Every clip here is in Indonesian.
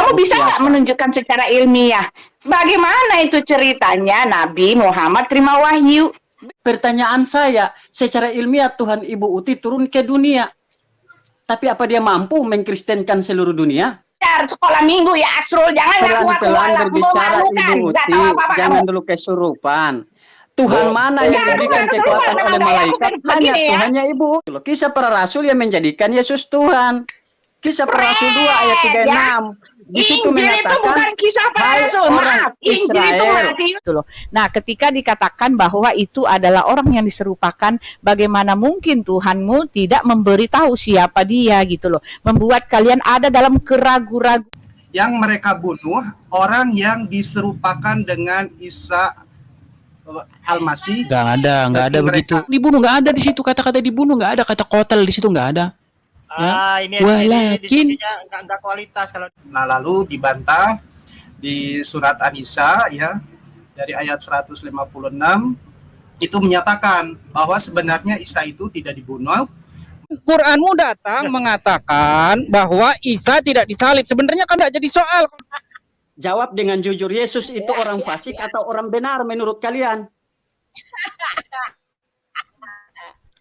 Kamu bisa nggak menunjukkan secara ilmiah bagaimana itu ceritanya Nabi Muhammad terima wahyu? Pertanyaan saya, secara ilmiah Tuhan Ibu Uti turun ke dunia. Tapi apa dia mampu mengkristenkan seluruh dunia? Sekolah minggu ya Asrul, jangan Pelan-pelan berbicara Ibu Uti, jangan dulu kesurupan. Tuhan mana yang diberikan kekuatan oleh malaikat? Hanya Tuhannya Ibu. Kisah para rasul yang menjadikan Yesus Tuhan. Kisah para rasul 2 ayat 36. Di situ mengatakan, itu bukan kisah para rasul, maaf. Israel. Itu loh. Nah, ketika dikatakan bahwa itu adalah orang yang diserupakan, bagaimana mungkin Tuhanmu tidak memberitahu siapa dia gitu loh. Membuat kalian ada dalam keraguan-raguan. Yang mereka bunuh orang yang diserupakan dengan Isa Al-Masih. Nggak ada begitu. Dibunuh nggak ada di situ, kata-kata dibunuh nggak ada, kata kotel di situ nggak ada. Ini diskusinya enggak kualitas kalau. Nah, lalu dibantah di surat An-Nisa ya dari ayat 156 itu menyatakan bahwa sebenarnya Isa itu tidak dibunuh. Quranmu datang mengatakan bahwa Isa tidak disalib. Sebenarnya kan tidak jadi soal. Jawab dengan jujur, Yesus itu orang fasik atau orang benar menurut kalian?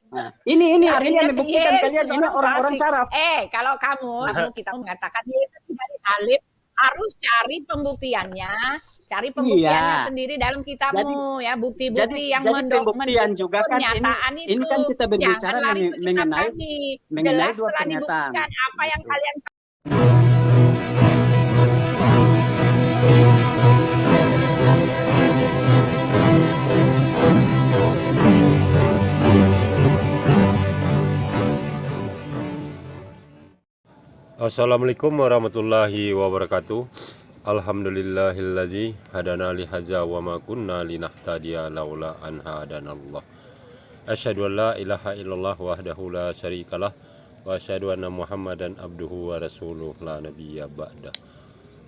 Nah, ini yang membuktikan kalian ini orang-orang saraf. Kalau kamu kita mengatakan Yesus tidak disalib, harus cari pembuktiannya sendiri dalam kitabmu, ya, bukti-bukti yang pembuktian juga kan ini kan kita berbicara mengenai dua pernyataan. Apa yang kalian Assalamualaikum warahmatullahi wabarakatuh. Alhamdulillahilladzi hadana li hadza wa ma kunna linahtadiya laula an hadanallah. Asyhadu an la ilaha illallah wahdahu la syarikalah wa asyhadu anna Muhammadan abduhu wa rasuluh la nabiyya ba'da.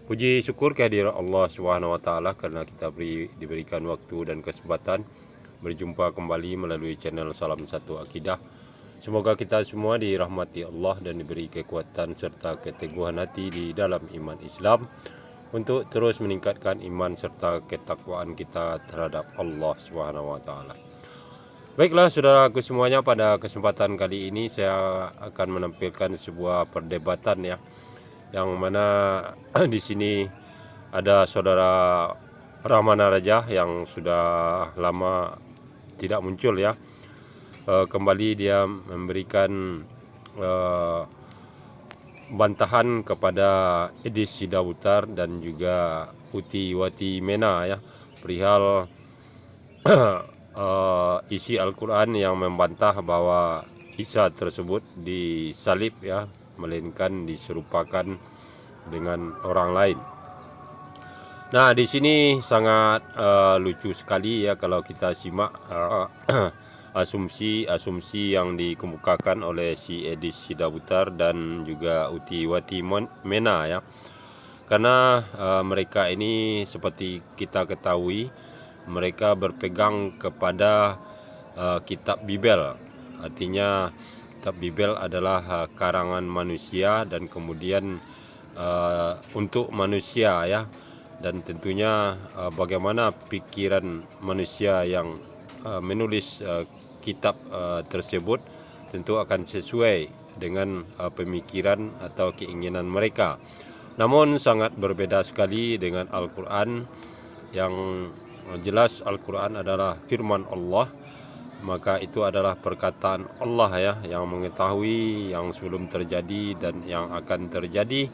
Puji syukur kehadirat Allah Subhanahu wa taala karena kita diberikan waktu dan kesempatan berjumpa kembali melalui channel Salam Satu Akidah. Semoga kita semua dirahmati Allah dan diberi kekuatan serta keteguhan hati di dalam iman Islam untuk terus meningkatkan iman serta ketakwaan kita terhadap Allah Subhanahu wa taala. Baiklah saudaraku semuanya, pada kesempatan kali ini saya akan menampilkan sebuah perdebatan ya, yang mana di sini ada saudara Rahmana Raja yang sudah lama tidak muncul ya. Kembali dia memberikan bantahan kepada Edis Sidabutar dan juga Uti Wati Mena ya, perihal isi Al-Quran yang membantah bahwa Isa tersebut disalib ya, melainkan diserupakan dengan orang lain. Nah, di sini sangat lucu sekali ya kalau kita simak asumsi yang dikemukakan oleh si Edis Sidabutar dan juga Uti Wati Mena ya. Karena mereka ini seperti kita ketahui, mereka berpegang kepada kitab Bibel. Artinya kitab Bibel adalah karangan manusia dan kemudian untuk manusia ya. Dan tentunya bagaimana pikiran manusia yang menulis kitab tersebut tentu akan sesuai dengan pemikiran atau keinginan mereka. Namun sangat berbeda sekali dengan Al-Quran, yang jelas Al-Quran adalah firman Allah, maka itu adalah perkataan Allah ya, yang mengetahui yang sebelum terjadi dan yang akan terjadi.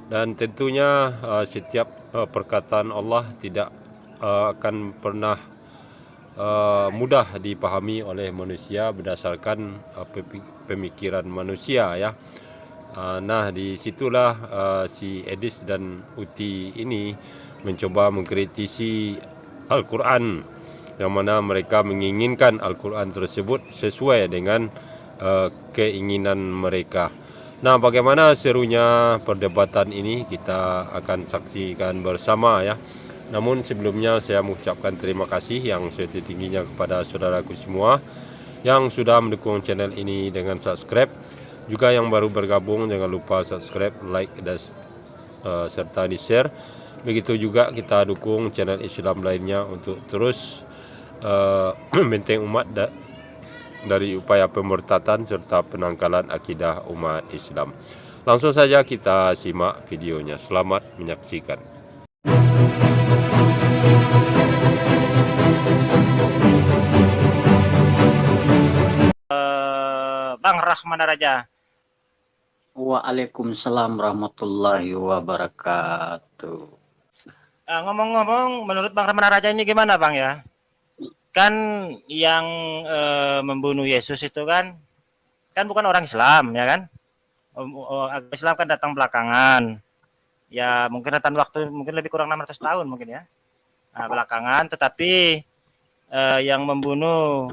Dan tentunya setiap perkataan Allah tidak akan pernah mudah dipahami oleh manusia berdasarkan pemikiran manusia ya. Nah, disitulah si Edis dan Uti ini mencoba mengkritisi Al-Quran, yang mana mereka menginginkan Al-Quran tersebut sesuai dengan keinginan mereka. Nah, bagaimana serunya perdebatan ini kita akan saksikan bersama ya. Namun sebelumnya saya mengucapkan terima kasih yang setinggi-tingginya kepada saudaraku semua yang sudah mendukung channel ini dengan subscribe. Juga yang baru bergabung jangan lupa subscribe, like, dan serta di-share. Begitu juga kita dukung channel Islam lainnya untuk terus membenteng umat dari upaya pemurtatan serta penangkalan akidah umat Islam. Langsung saja kita simak videonya. Selamat menyaksikan. Bang Rahman Raja. Waalaikumsalam warahmatullahi wabarakatuh. Ngomong-ngomong, menurut Bang Rahman Raja ini gimana Bang ya? Kan yang membunuh Yesus itu kan bukan orang Islam ya kan? Agama Islam kan datang belakangan. Ya mungkin rentan waktu mungkin lebih kurang 600 tahun mungkin ya. Nah, belakangan, tetapi yang membunuh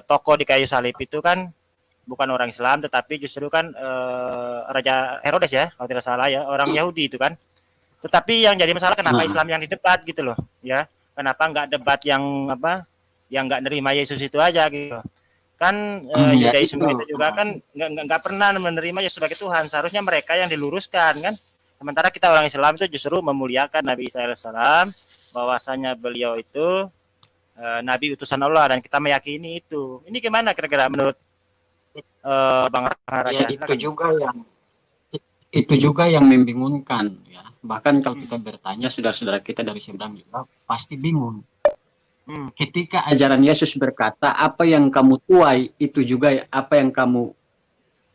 tokoh di kayu salib itu kan bukan orang Islam, tetapi justru kan Raja Herodes ya, kalau tidak salah ya, orang Yahudi itu kan. Tetapi yang jadi masalah kenapa Islam yang didebat gitu loh, ya? Kenapa nggak debat yang nggak nerima Yesus itu aja gitu? Kan Yudaisme itu juga kan nggak pernah menerima Yesus sebagai Tuhan. Seharusnya mereka yang diluruskan kan. Sementara kita orang Islam itu justru memuliakan Nabi Isa alaihissalam, bahwasanya beliau itu Nabi utusan Allah dan kita meyakini itu. Ini gimana kira-kira menurut Bang Raja? Ya, itu juga yang membingungkan ya. Bahkan kalau kita bertanya saudara-saudara kita dari seberang juga pasti bingung. Ketika ajaran Yesus berkata apa yang kamu tuai itu juga apa yang kamu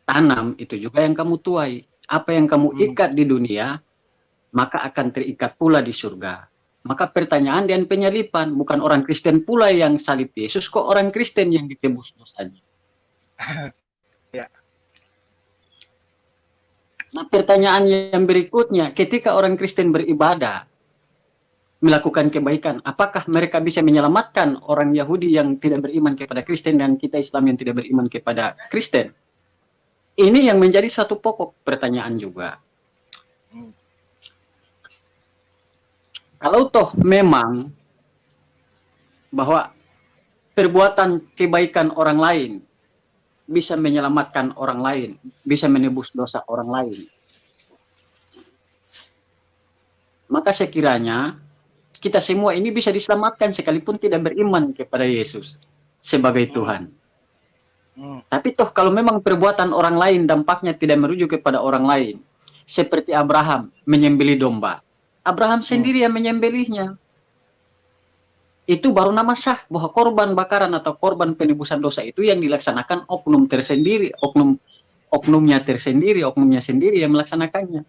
tanam itu juga yang kamu tuai. Apa yang kamu ikat di dunia maka akan terikat pula di surga. Maka pertanyaan dan penyalipan, bukan orang Kristen pula yang salib Yesus, kok orang Kristen yang ditebus dosanya. Ya. Nah, pertanyaan yang berikutnya, ketika orang Kristen beribadah, melakukan kebaikan, apakah mereka bisa menyelamatkan orang Yahudi yang tidak beriman kepada Kristen dan kita Islam yang tidak beriman kepada Kristen? Ini yang menjadi satu pokok pertanyaan juga. Kalau toh memang bahwa perbuatan kebaikan orang lain bisa menyelamatkan orang lain, bisa menebus dosa orang lain, maka sekiranya kita semua ini bisa diselamatkan sekalipun tidak beriman kepada Yesus sebagai Tuhan. Tapi toh kalau memang perbuatan orang lain dampaknya tidak merujuk kepada orang lain, seperti Abraham menyembelih domba, Abraham sendiri yang menyembelihnya. Itu baru nama sah bahwa korban bakaran atau korban penebusan dosa itu yang dilaksanakan oknum tersendiri, oknumnya sendiri yang melaksanakannya.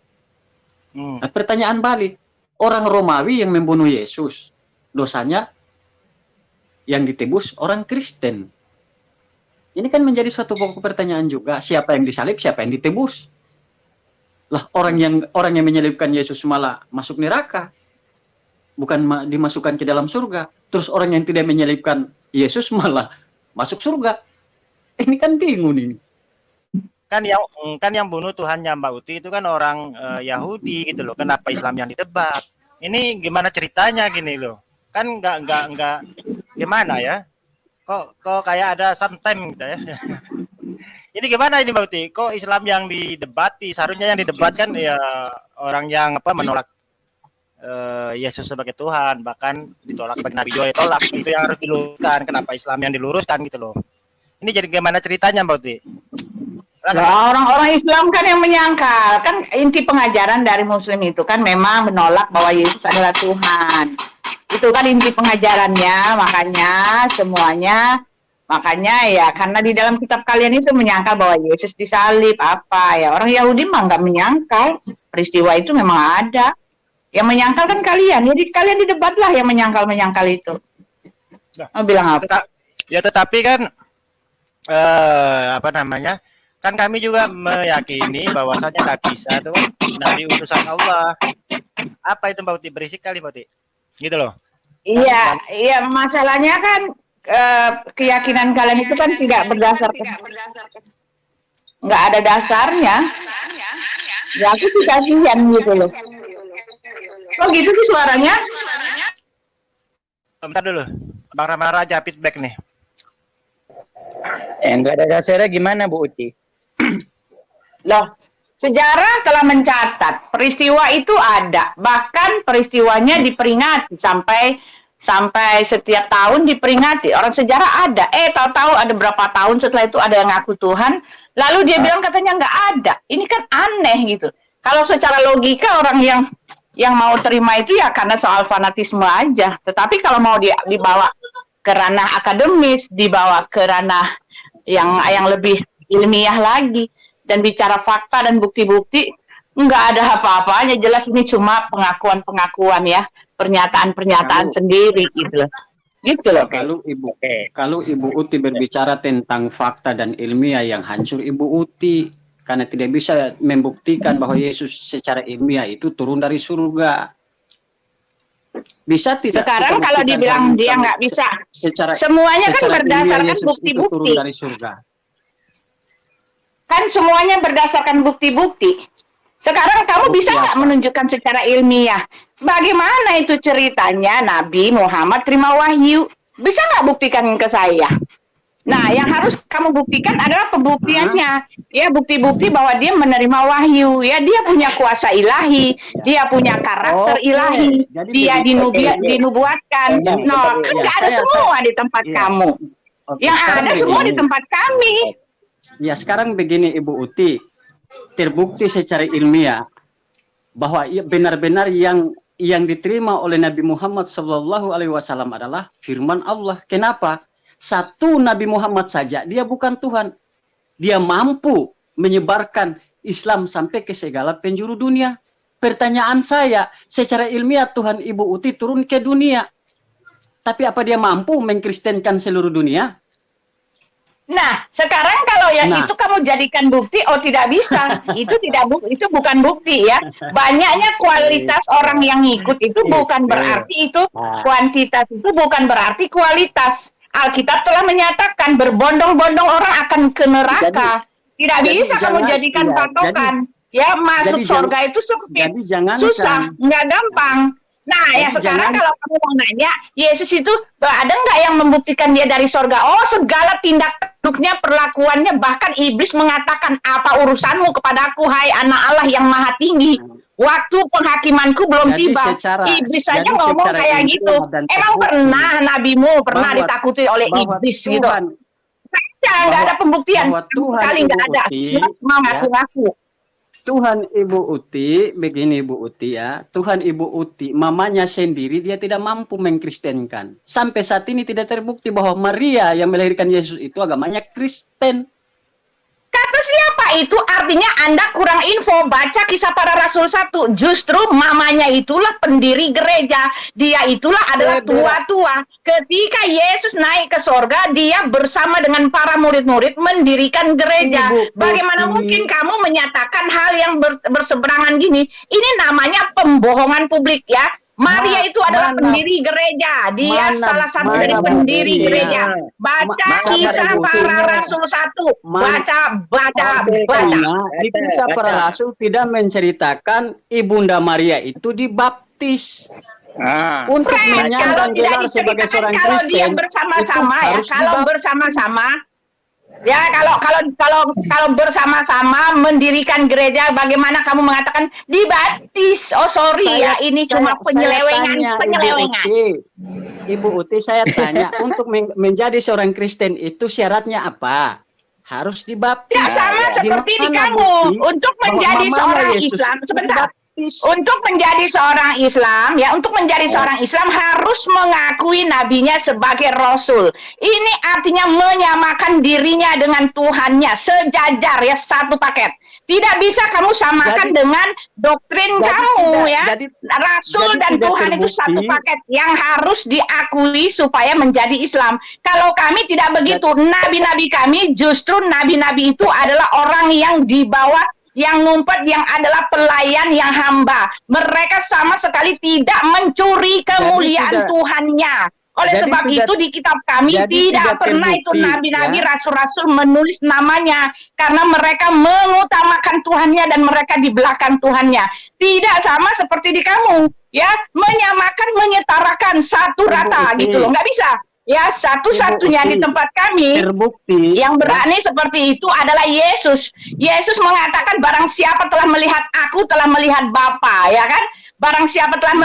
Nah, pertanyaan balik, orang Romawi yang membunuh Yesus, dosanya yang ditebus orang Kristen. Ini kan menjadi suatu pokok pertanyaan juga, siapa yang disalib, siapa yang ditebus? Lah orang yang menyalibkan Yesus malah masuk neraka, bukan dimasukkan ke dalam surga. Terus orang yang tidak menyalibkan Yesus malah masuk surga. Ini kan bingung ini. Kan yang bunuh Tuhannya Mbak Uti itu kan orang Yahudi gitu loh. Kenapa Islam yang didebat? Ini gimana ceritanya gini loh? Kan nggak gimana ya? Kok kayak ada sometime gitu ya. Ini gimana ini Mbak Uti? Kok Islam yang didebati? Seharusnya yang didebatkan ya orang yang menolak Yesus sebagai Tuhan, bahkan ditolak sebagai Nabi juga ditolak. Itu yang harus diluruskan. Kenapa Islam yang diluruskan gitu loh? Ini jadi gimana ceritanya Mbak Uti? Orang-orang Islam kan yang menyangkal, kan inti pengajaran dari Muslim itu kan memang menolak bahwa Yesus adalah Tuhan. Itu kan inti pengajarannya, makanya ya karena di dalam kitab kalian itu menyangkal bahwa Yesus disalib apa ya, orang Yahudi mah nggak menyangkal peristiwa itu memang ada. Yang menyangkal kan kalian, jadi kalian didebatlah yang menyangkal itu. Mau bilang apa? Ya tetapi kan kan kami juga meyakini bahwasanya Nabi Isa itu kan Nabi utusan Allah. Apa itu Mbak Uti? Berisik kali Mbak Uti. Gitu loh. Iya, masalahnya kan keyakinan kalian itu kan tidak berdasar, nggak ada dasarnya. Ya aku sih kasihan gitu loh. Oh gitu sih suaranya. Bentar dulu, Bang Rahman Raja feedback nih. Enggak ada dasarnya gimana Bu Uti? Loh, Sejarah telah mencatat peristiwa itu ada, bahkan peristiwanya diperingati sampai setiap tahun diperingati. Orang sejarah ada. Tahu-tahu ada berapa tahun setelah itu ada yang ngaku Tuhan, lalu dia bilang katanya nggak ada. Ini kan aneh gitu. Kalau secara logika orang yang mau terima itu ya karena soal fanatisme aja. Tetapi kalau mau dibawa ke ranah akademis, dibawa ke ranah yang lebih ilmiah lagi, dan bicara fakta dan bukti-bukti, nggak ada apa-apanya. Jelas ini cuma pengakuan-pengakuan ya, pernyataan-pernyataan sendiri gitu loh. Gitu loh. Kalau Ibu Uti berbicara tentang fakta dan ilmiah, yang hancur Ibu Uti, karena tidak bisa membuktikan bahwa Yesus secara ilmiah itu turun dari surga. Bisa tidak? Sekarang kalau dibilang dia nggak bisa, semuanya kan berdasarkan bukti-bukti. Kan semuanya berdasarkan bukti-bukti. Sekarang kamu bisa nggak menunjukkan secara ilmiah bagaimana itu ceritanya Nabi Muhammad terima wahyu? Bisa nggak buktikan ke saya? Nah, yang harus kamu buktikan adalah pembuktiannya. Ya, bukti-bukti bahwa dia menerima wahyu. Ya, dia punya kuasa ilahi, dia punya karakter ilahi, dia dinubuatkan. No, kan nggak ada semua di tempat kamu. Yang ada semua di tempat kami. Ya, sekarang begini Ibu Uti, terbukti secara ilmiah bahwa benar-benar yang diterima oleh Nabi Muhammad SAW adalah firman Allah. Kenapa? Satu Nabi Muhammad saja, dia bukan Tuhan. Dia mampu menyebarkan Islam sampai ke segala penjuru dunia. Pertanyaan saya, secara ilmiah Tuhan Ibu Uti turun ke dunia, tapi apa dia mampu mengkristenkan seluruh dunia? Nah, sekarang kalau itu kamu jadikan bukti, tidak bisa. Itu bukan bukti ya. Banyaknya kualitas orang yang ikut itu bukan berarti itu kuantitas, itu bukan berarti kualitas. Alkitab telah menyatakan berbondong-bondong orang akan ke neraka. Tidak bisa kamu jadikan patokan. Ya, masuk surga itu sempit, susah, nggak gampang. Nah, ya sekarang kalau kamu mau nanya, Yesus itu ada nggak yang membuktikan dia dari surga? Oh, segala tindak tanduknya, perlakuannya, bahkan iblis mengatakan, apa urusanmu kepadaku, hai anak Allah yang maha tinggi? Waktu penghakimanku belum tiba. Iblis saja ngomong kayak gitu. Emang pernah nabimu pernah ditakuti oleh iblis gitu? Nggak ada pembuktian. Sekali nggak ada. Mau ngaku-ngaku. Tuhan Ibu Uti, begini Ibu Uti ya, Tuhan Ibu Uti, mamanya sendiri dia tidak mampu mengkristenkan. Sampai saat ini tidak terbukti bahwa Maria yang melahirkan Yesus itu agamanya Kristen. Kata siapa itu? Artinya Anda kurang info. Baca Kisah Para Rasul 1. Justru mamanya itulah pendiri gereja. Dia itulah adalah tua-tua. Ketika Yesus naik ke sorga, dia bersama dengan para murid-murid mendirikan gereja. Bagaimana mungkin kamu menyatakan hal yang berseberangan gini? Ini namanya pembohongan publik ya. Maria itu adalah pendiri gereja. Dia salah satu dari pendiri gereja. Baca Kisah Para Rasul 1. Baca. Di Kisah Para Rasul tidak menceritakan Ibunda Maria itu dibaptis. Untuk menyandang gelar sebagai seorang Kristen. Kalau dia bersama-sama ya, kalau bersama-sama. Ya, kalau bersama-sama mendirikan gereja, bagaimana kamu mengatakan dibaptis? Oh, sorry ini cuma penyelewengan. Ibu Uti, saya tanya, untuk menjadi seorang Kristen itu syaratnya apa? Harus dibaptis. Ya, sama seperti di kamu. Untuk menjadi seorang Islam, sebentar. Untuk menjadi seorang Islam, ya, untuk menjadi seorang Islam harus mengakui nabinya sebagai rasul. Ini artinya menyamakan dirinya dengan Tuhannya, sejajar ya, satu paket. Tidak bisa kamu samakan dengan doktrin kamu ya. Rasul dan Tuhan itu satu paket yang harus diakui supaya menjadi Islam. Kalau kami tidak begitu, nabi-nabi kami justru nabi-nabi itu adalah orang yang dibawa, yang ngumpet, yang adalah pelayan, yang hamba. Mereka sama sekali tidak mencuri kemuliaan Tuhannya. Oleh sebab itu di kitab kami tidak pernah itu nabi-nabi, rasul-rasul menulis namanya. Karena mereka mengutamakan Tuhannya dan mereka di belakang Tuhannya. Tidak sama seperti di kamu. Ya, menyamakan, menyetarakan satu rata gitu loh. Nggak bisa. Ya, satu-satunya di tempat kami terbukti yang berani seperti itu adalah Yesus. Yesus mengatakan barang siapa telah melihat aku telah melihat Bapa, ya kan? Barang siapa telah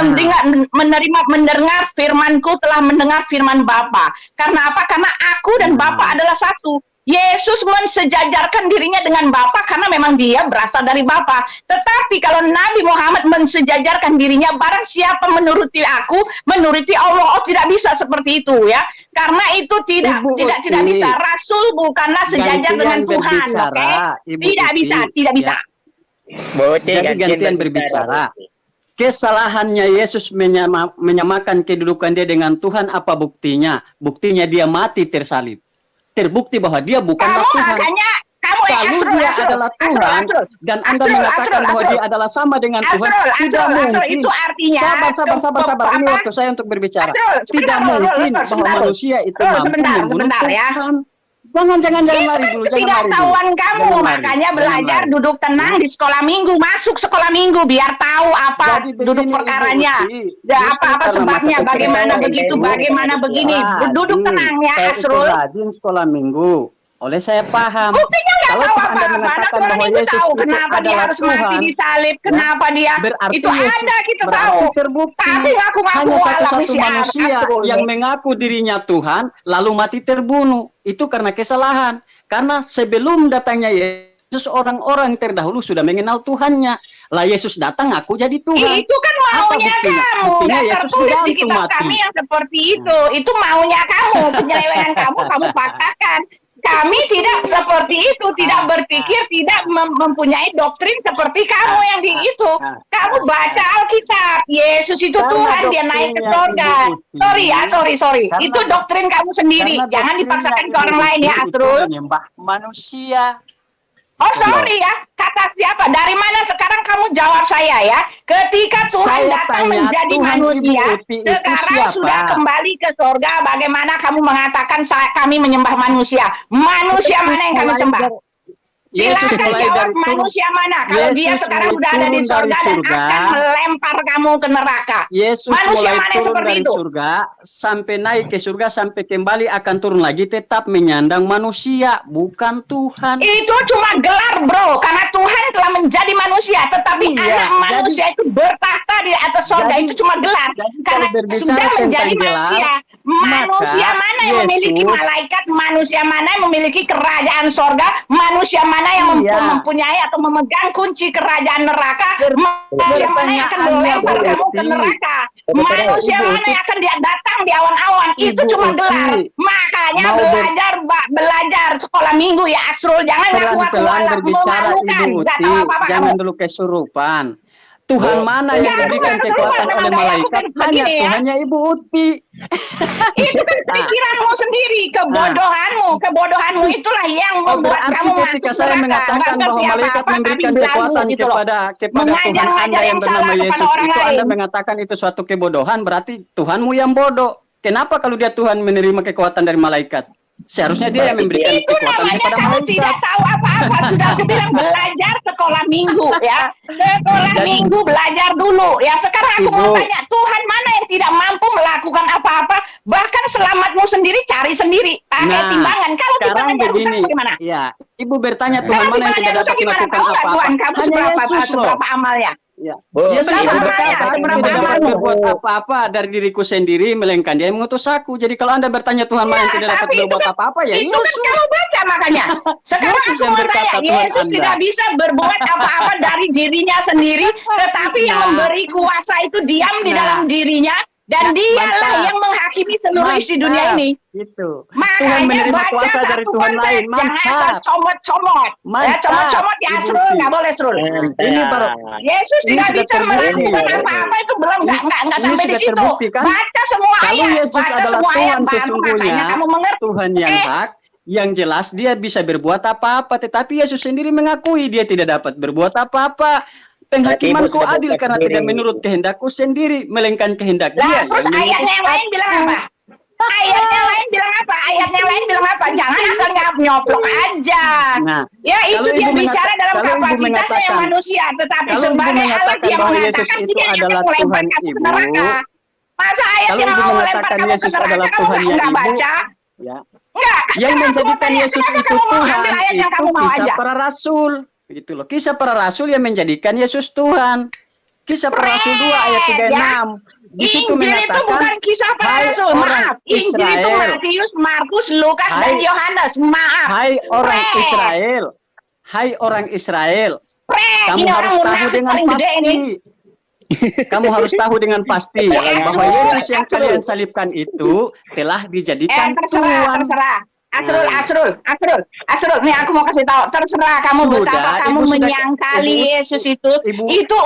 mendengar firmanku telah mendengar firman Bapa. Karena apa? Karena aku dan Bapa adalah satu. Yesus mensejajarkan dirinya dengan Bapa karena memang dia berasal dari Bapa. Tetapi kalau Nabi Muhammad mensejajarkan dirinya, barang siapa menuruti aku, menuruti Allah. Oh, tidak bisa seperti itu ya. Karena itu tidak bisa. Rasul bukanlah sejajar dengan Tuhan, oke? Tidak bisa. Jadi gantian berbicara. Kesalahannya Yesus menyamakan kedudukan dia dengan Tuhan, apa buktinya? Buktinya dia mati tersalib. Terbukti bahwa dia bukanlah Tuhan. Kalau dia adalah Tuhan dan Anda mengatakan bahwa dia adalah sama dengan Tuhan, tidak mungkin. Itu artinya Sabar. Ini waktu saya untuk berbicara. Tidak mungkin bahwa manusia itu mampu membunuh Tuhan. Jangan lari dulu. Ketidaktahuan kamu, makanya belajar duduk tenang di sekolah minggu, masuk sekolah minggu biar tahu apa duduk perkaranya, apa sebabnya, bagaimana begitu, bagaimana begini. Duduk tenang ya, Asrul. Rajin sekolah minggu. Oleh saya paham. Buktinya nggak kalau tahu Anda apa-apa. mengatakan Anak bahwa itu Yesus tahu itu kenapa dia adalah harus mati Tuhan, disalib, kenapa dia berarti itu Yesus, ada kita berarti tahu. terbukti Tapi ngaku-ngaku hanya alam satu-satu siar, manusia Asrul. yang mengaku dirinya Tuhan lalu mati terbunuh. Itu karena kesalahan. Karena sebelum datangnya Yesus, orang-orang terdahulu sudah mengenal Tuhannya. Lah Yesus datang, aku jadi Tuhan. Itu kan maunya kamu. Buktinya Nggak Yesus tertulis di digantung kitab mati. kami yang seperti itu. Itu maunya kamu. Penyelewengan kamu faktakan. Kami tidak seperti itu, tidak berpikir, tidak mempunyai doktrin seperti kamu yang di itu. Kamu baca Alkitab, Yesus itu Tuhan, dia naik ke surga. Sorry. Itu doktrin kamu sendiri. Jangan dipaksakan ke orang lain ya, Asrul. Menyembah manusia. Oh sorry ya, kata siapa? Dari mana sekarang kamu jawab saya ya? Ketika Tuhan Saya datang tanya, menjadi Tuhan manusia, Ibu Uti itu sekarang siapa? sudah kembali ke surga. Bagaimana kamu mengatakan kami menyembah manusia? Manusia mana yang kami sembah? Yesus Silakan mulai jawab dari manusia mana? Kalau Yesus dia sekarang mulai sudah ada di turun dari surga dan surga. akan melempar kamu ke neraka. Yesus Manusia mulai mana yang turun seperti dari itu? surga sampai naik ke surga sampai kembali akan turun lagi, tetap menyandang manusia, bukan Tuhan. Itu cuma gelar bro, karena Tuhan telah menjadi manusia, tetapi Iya, anak manusia itu bertahta di atas surga, jadi- itu cuma gelar. jadi Karena kalau berbicara sudah tentang menjadi gelar, manusia, maka manusia mana yang memiliki Yesus- malaikat, manusia mana yang memiliki kerajaan surga, manusia mana yang Iya. mempunyai atau memegang kunci kerajaan neraka, manusia mana yang akan melempar Pertanyaannya, kamu ke Bukti. neraka, manusia Ibu, mana yang akan dia datang di awan-awan, itu Ibu, cuma Bukti. gelar. Makanya Mau belajar sekolah minggu ya Asrul, jangan ngaku-ngaku pelan-pelan malah berbicara memalukan, Ibu nggak Uti, tahu apa-apa jangan kamu. dulu kesurupan. Tuhan mana yang Jangan diberikan kesurupan, kekuatan memang oleh gaya aku malaikat? begini Hanya ya. Tuhannya Ibu Uti. Itu kan pikiranmu sendiri, kebodohanmu itulah yang Oh, membuat berarti kamu ketika masuk saya neraka. mengatakan Nggak bahwa ngerti malaikat apa-apa, memberikan tapi belagu kekuatan gitu loh. kepada Tuhan Mengajar Anda yang salah bernama kepada Yesus, orang itu lain. Anda mengatakan itu suatu kebodohan, berarti Tuhanmu yang bodoh. Kenapa kalau dia Tuhan menerima kekuatan dari malaikat? Seharusnya dia yang memberikan Itu kekuatan namanya kepada kamu tidak malaikat. tahu apa-apa. Sudah aku bilang belajar sekolah minggu ya. Sekolah Jadi- minggu belajar dulu ya. Sekarang aku mau Ibu. tanya, Tuhan mana yang tidak mampu melakukan apa-apa? Bahkan selamatmu sendiri cari sendiri. Pakai timbangan. Kalau sekarang timbangannya rusak begini, bagaimana? ya, Ibu bertanya Tuhan Kalau mana yang timbangannya tidak rusak dapat gimana? melakukan Tahu nggak apa-apa? Tuhan kamu Hanya Yesus loh. seberapa amalnya? Ya. Oh, Yesus berapa yang amalnya? berkata, aku Seberapa tidak dapat amalmu? berbuat apa-apa dari diriku sendiri, melainkan Dia yang mengutus aku. Jadi kalau Anda bertanya Tuhan mana yang tidak dapat tapi itu berbuat kan- apa-apa, ya itu kan Yesus. kamu baca makanya. Sekarang Yesus aku yang mau berkata, tanya, Tuhan Yesus Anda. tidak bisa berbuat apa-apa dari dirinya sendiri, tetapi yang Nah. memberi kuasa itu diam di Nah. dalam dirinya, dan Ya, dialah mantap. yang menghakimi seluruh isi dunia Mantap. ini. Itu. Tuhan Makanya menerima baca kuasa dari satu Tuhan konteks, lain. jangan asal Mantap. comot-comot. Ya, Mantap, comot-comot ya Ibu Asrul, Uti. nggak boleh Asrul. Ini baru Yesus Ini tidak sudah bisa terbukti. melakukan apa-apa itu belum nggak Ini sampai di sudah situ. terbukti, kan? Baca semua Kalau ayat, Yesus baca adalah semua ayat, Tuhan baru sesungguhnya, makanya kamu mengerti. Tuhan yang hak, yang jelas dia bisa berbuat apa-apa, tetapi Yesus sendiri mengakui dia tidak dapat berbuat apa-apa. Penghakimanku sudah adil berbuat karena sendiri. tidak menurut kehendakku sendiri, melainkan kehendak Lah, Dia terus yang ayatnya yang lain bilang apa? Ayatnya lain bilang apa? Ayatnya lain bilang apa? Jangan asal nyoplok aja. Nah, Ya itu kalau dia Ibu bicara dalam kalau Ibu kapasitasnya yang mengatakan- manusia, tetapi kalau Ibu sebagai Allah mengatakan dia bahwa mengatakan Yesus itu dia yang adalah akan melempar Tuhan kamu ke Ibu, neraka. Masa ayat Kalau yang ibu mau lempar mengatakan kamu ke Yesus neraka, adalah kamu Tuhannya nggak ibu, baca? ya. Enggak. Yang menjadikan Yesus Kenapa itu kamu mau Tuhan ambil ayat yang itu kamu mau kisah aja? para rasul, gitu loh. Kisah para rasul yang menjadikan Yesus Tuhan. Kisah para rasul 2 ayat 36. Di situ Injil itu menyatakan, bukan kisah para hai rasul, orang maaf. Injil itu Israel, Matius, Markus, Lukas, dan Hai- Yohanes, maaf. hai orang Pret. Israel, hai orang Israel, Pret, kamu ini orang harus tahu munafik dengan paling gede ini. pasti. Kamu harus tahu dengan pasti bahwa Yesus yang kalian salibkan itu telah dijadikan Terserah, Tuhan. terserah. Asrul, nih aku mau kasih tahu, terserah kamu Sudah, betapa kamu Ibu sudah- menyangkali Ibu- Yesus itu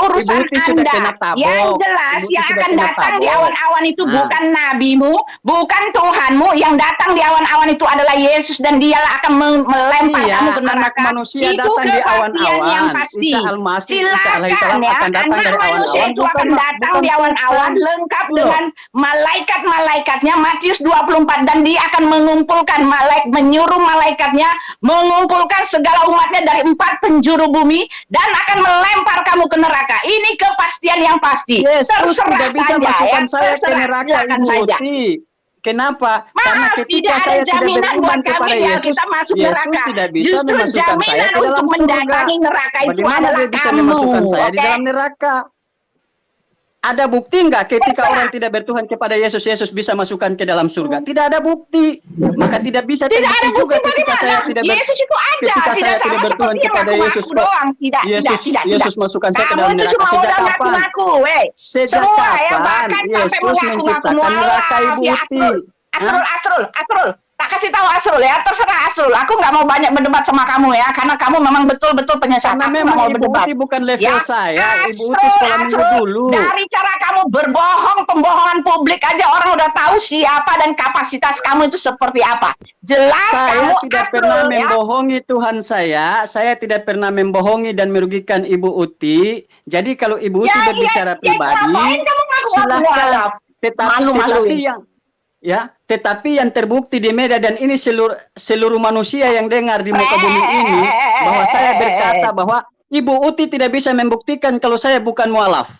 urusan Ibu Uti sudah Anda. kena tabok. Yang jelas Ibu Uti yang sudah akan kena datang di tabok. awan-awan itu Nah. bukan nabimu, bukan Tuhanmu, yang datang di awan-awan itu adalah Yesus dan dialah akan melempar Iya, kamu ke anak neraka. manusia Itu datang di kepastian yang awan-awan. pasti. Isa Al-Masih, Isa Silakan Alaihissalam ya, akan datang anak dari manusia awan-awan, itu akan datang bukan di awan-awan Tuhan. lengkap Loh. dengan malaikat-malaikatnya. Matius 24, dan dia akan mengumpulkan menyuruh malaikatnya mengumpulkan segala umatnya dari 4 penjuru bumi dan akan melempar kamu ke neraka. Ini kepastian yang pasti. Yesus Terserah tidak bisa saja, masukkan ya. saya ke Terserah, neraka, silakan Ibu saja. Uti. Kenapa? Karena Maaf, ketika tidak ada saya tidak jaminan beriman buat kepada kami biar Yesus, kita masuk Yesus neraka. tidak bisa Justru memasukkan saya jaminan ke dalam untuk surga. mendatangi neraka itu Bagaimana adalah dia bisa kamu, memasukkan saya di oke? dalam neraka? Ada bukti nggak ketika Terserah. orang tidak bertuhan kepada Yesus, Yesus bisa masukkan ke dalam surga? Tidak ada bukti. Maka tidak bisa Tidak ada terbukti juga bukti ketika bagaimana? saya tidak Yesus itu ada, ketika tidak saya sama tidak bertuhan seperti yang kepada ngaku-ngaku Yesus. doang. Tidak, Yesus masukkan saya ke Kamu dalam itu neraka cuma sejak udah kapan? ngaku-ngaku, weh. Sejak Semua ya, kapan bahkan sampai Yesus mengaku-ngaku menciptakan neraka, Ibu ya, Uti? Asrul. Tak kasih tahu Asrul ya, terserah Asrul. Aku nggak mau banyak berdebat sama kamu ya, karena kamu memang betul-betul penyesat. Karena Aku nggak memang mau Ibu berdebat. Uti bukan level Ya, saya. Ibu Uti sekolah minggu dulu. Dari cara kamu berbohong, pembohongan publik aja orang udah tahu siapa dan kapasitas kamu itu seperti apa. Jelas Saya kamu tidak Asrul, pernah ya. membohongi Tuhan saya tidak pernah membohongi dan merugikan Ibu Uti. Jadi kalau Ibu Uti berbicara pribadi, ngapain kamu ngaku-ngaku silakan. mualaf? Malu-maluin. Tetapi yang terbukti di media dan ini seluruh manusia yang dengar di muka bumi ini bahwa saya berkata bahwa Ibu Uti tidak bisa membuktikan kalau saya bukan mualaf.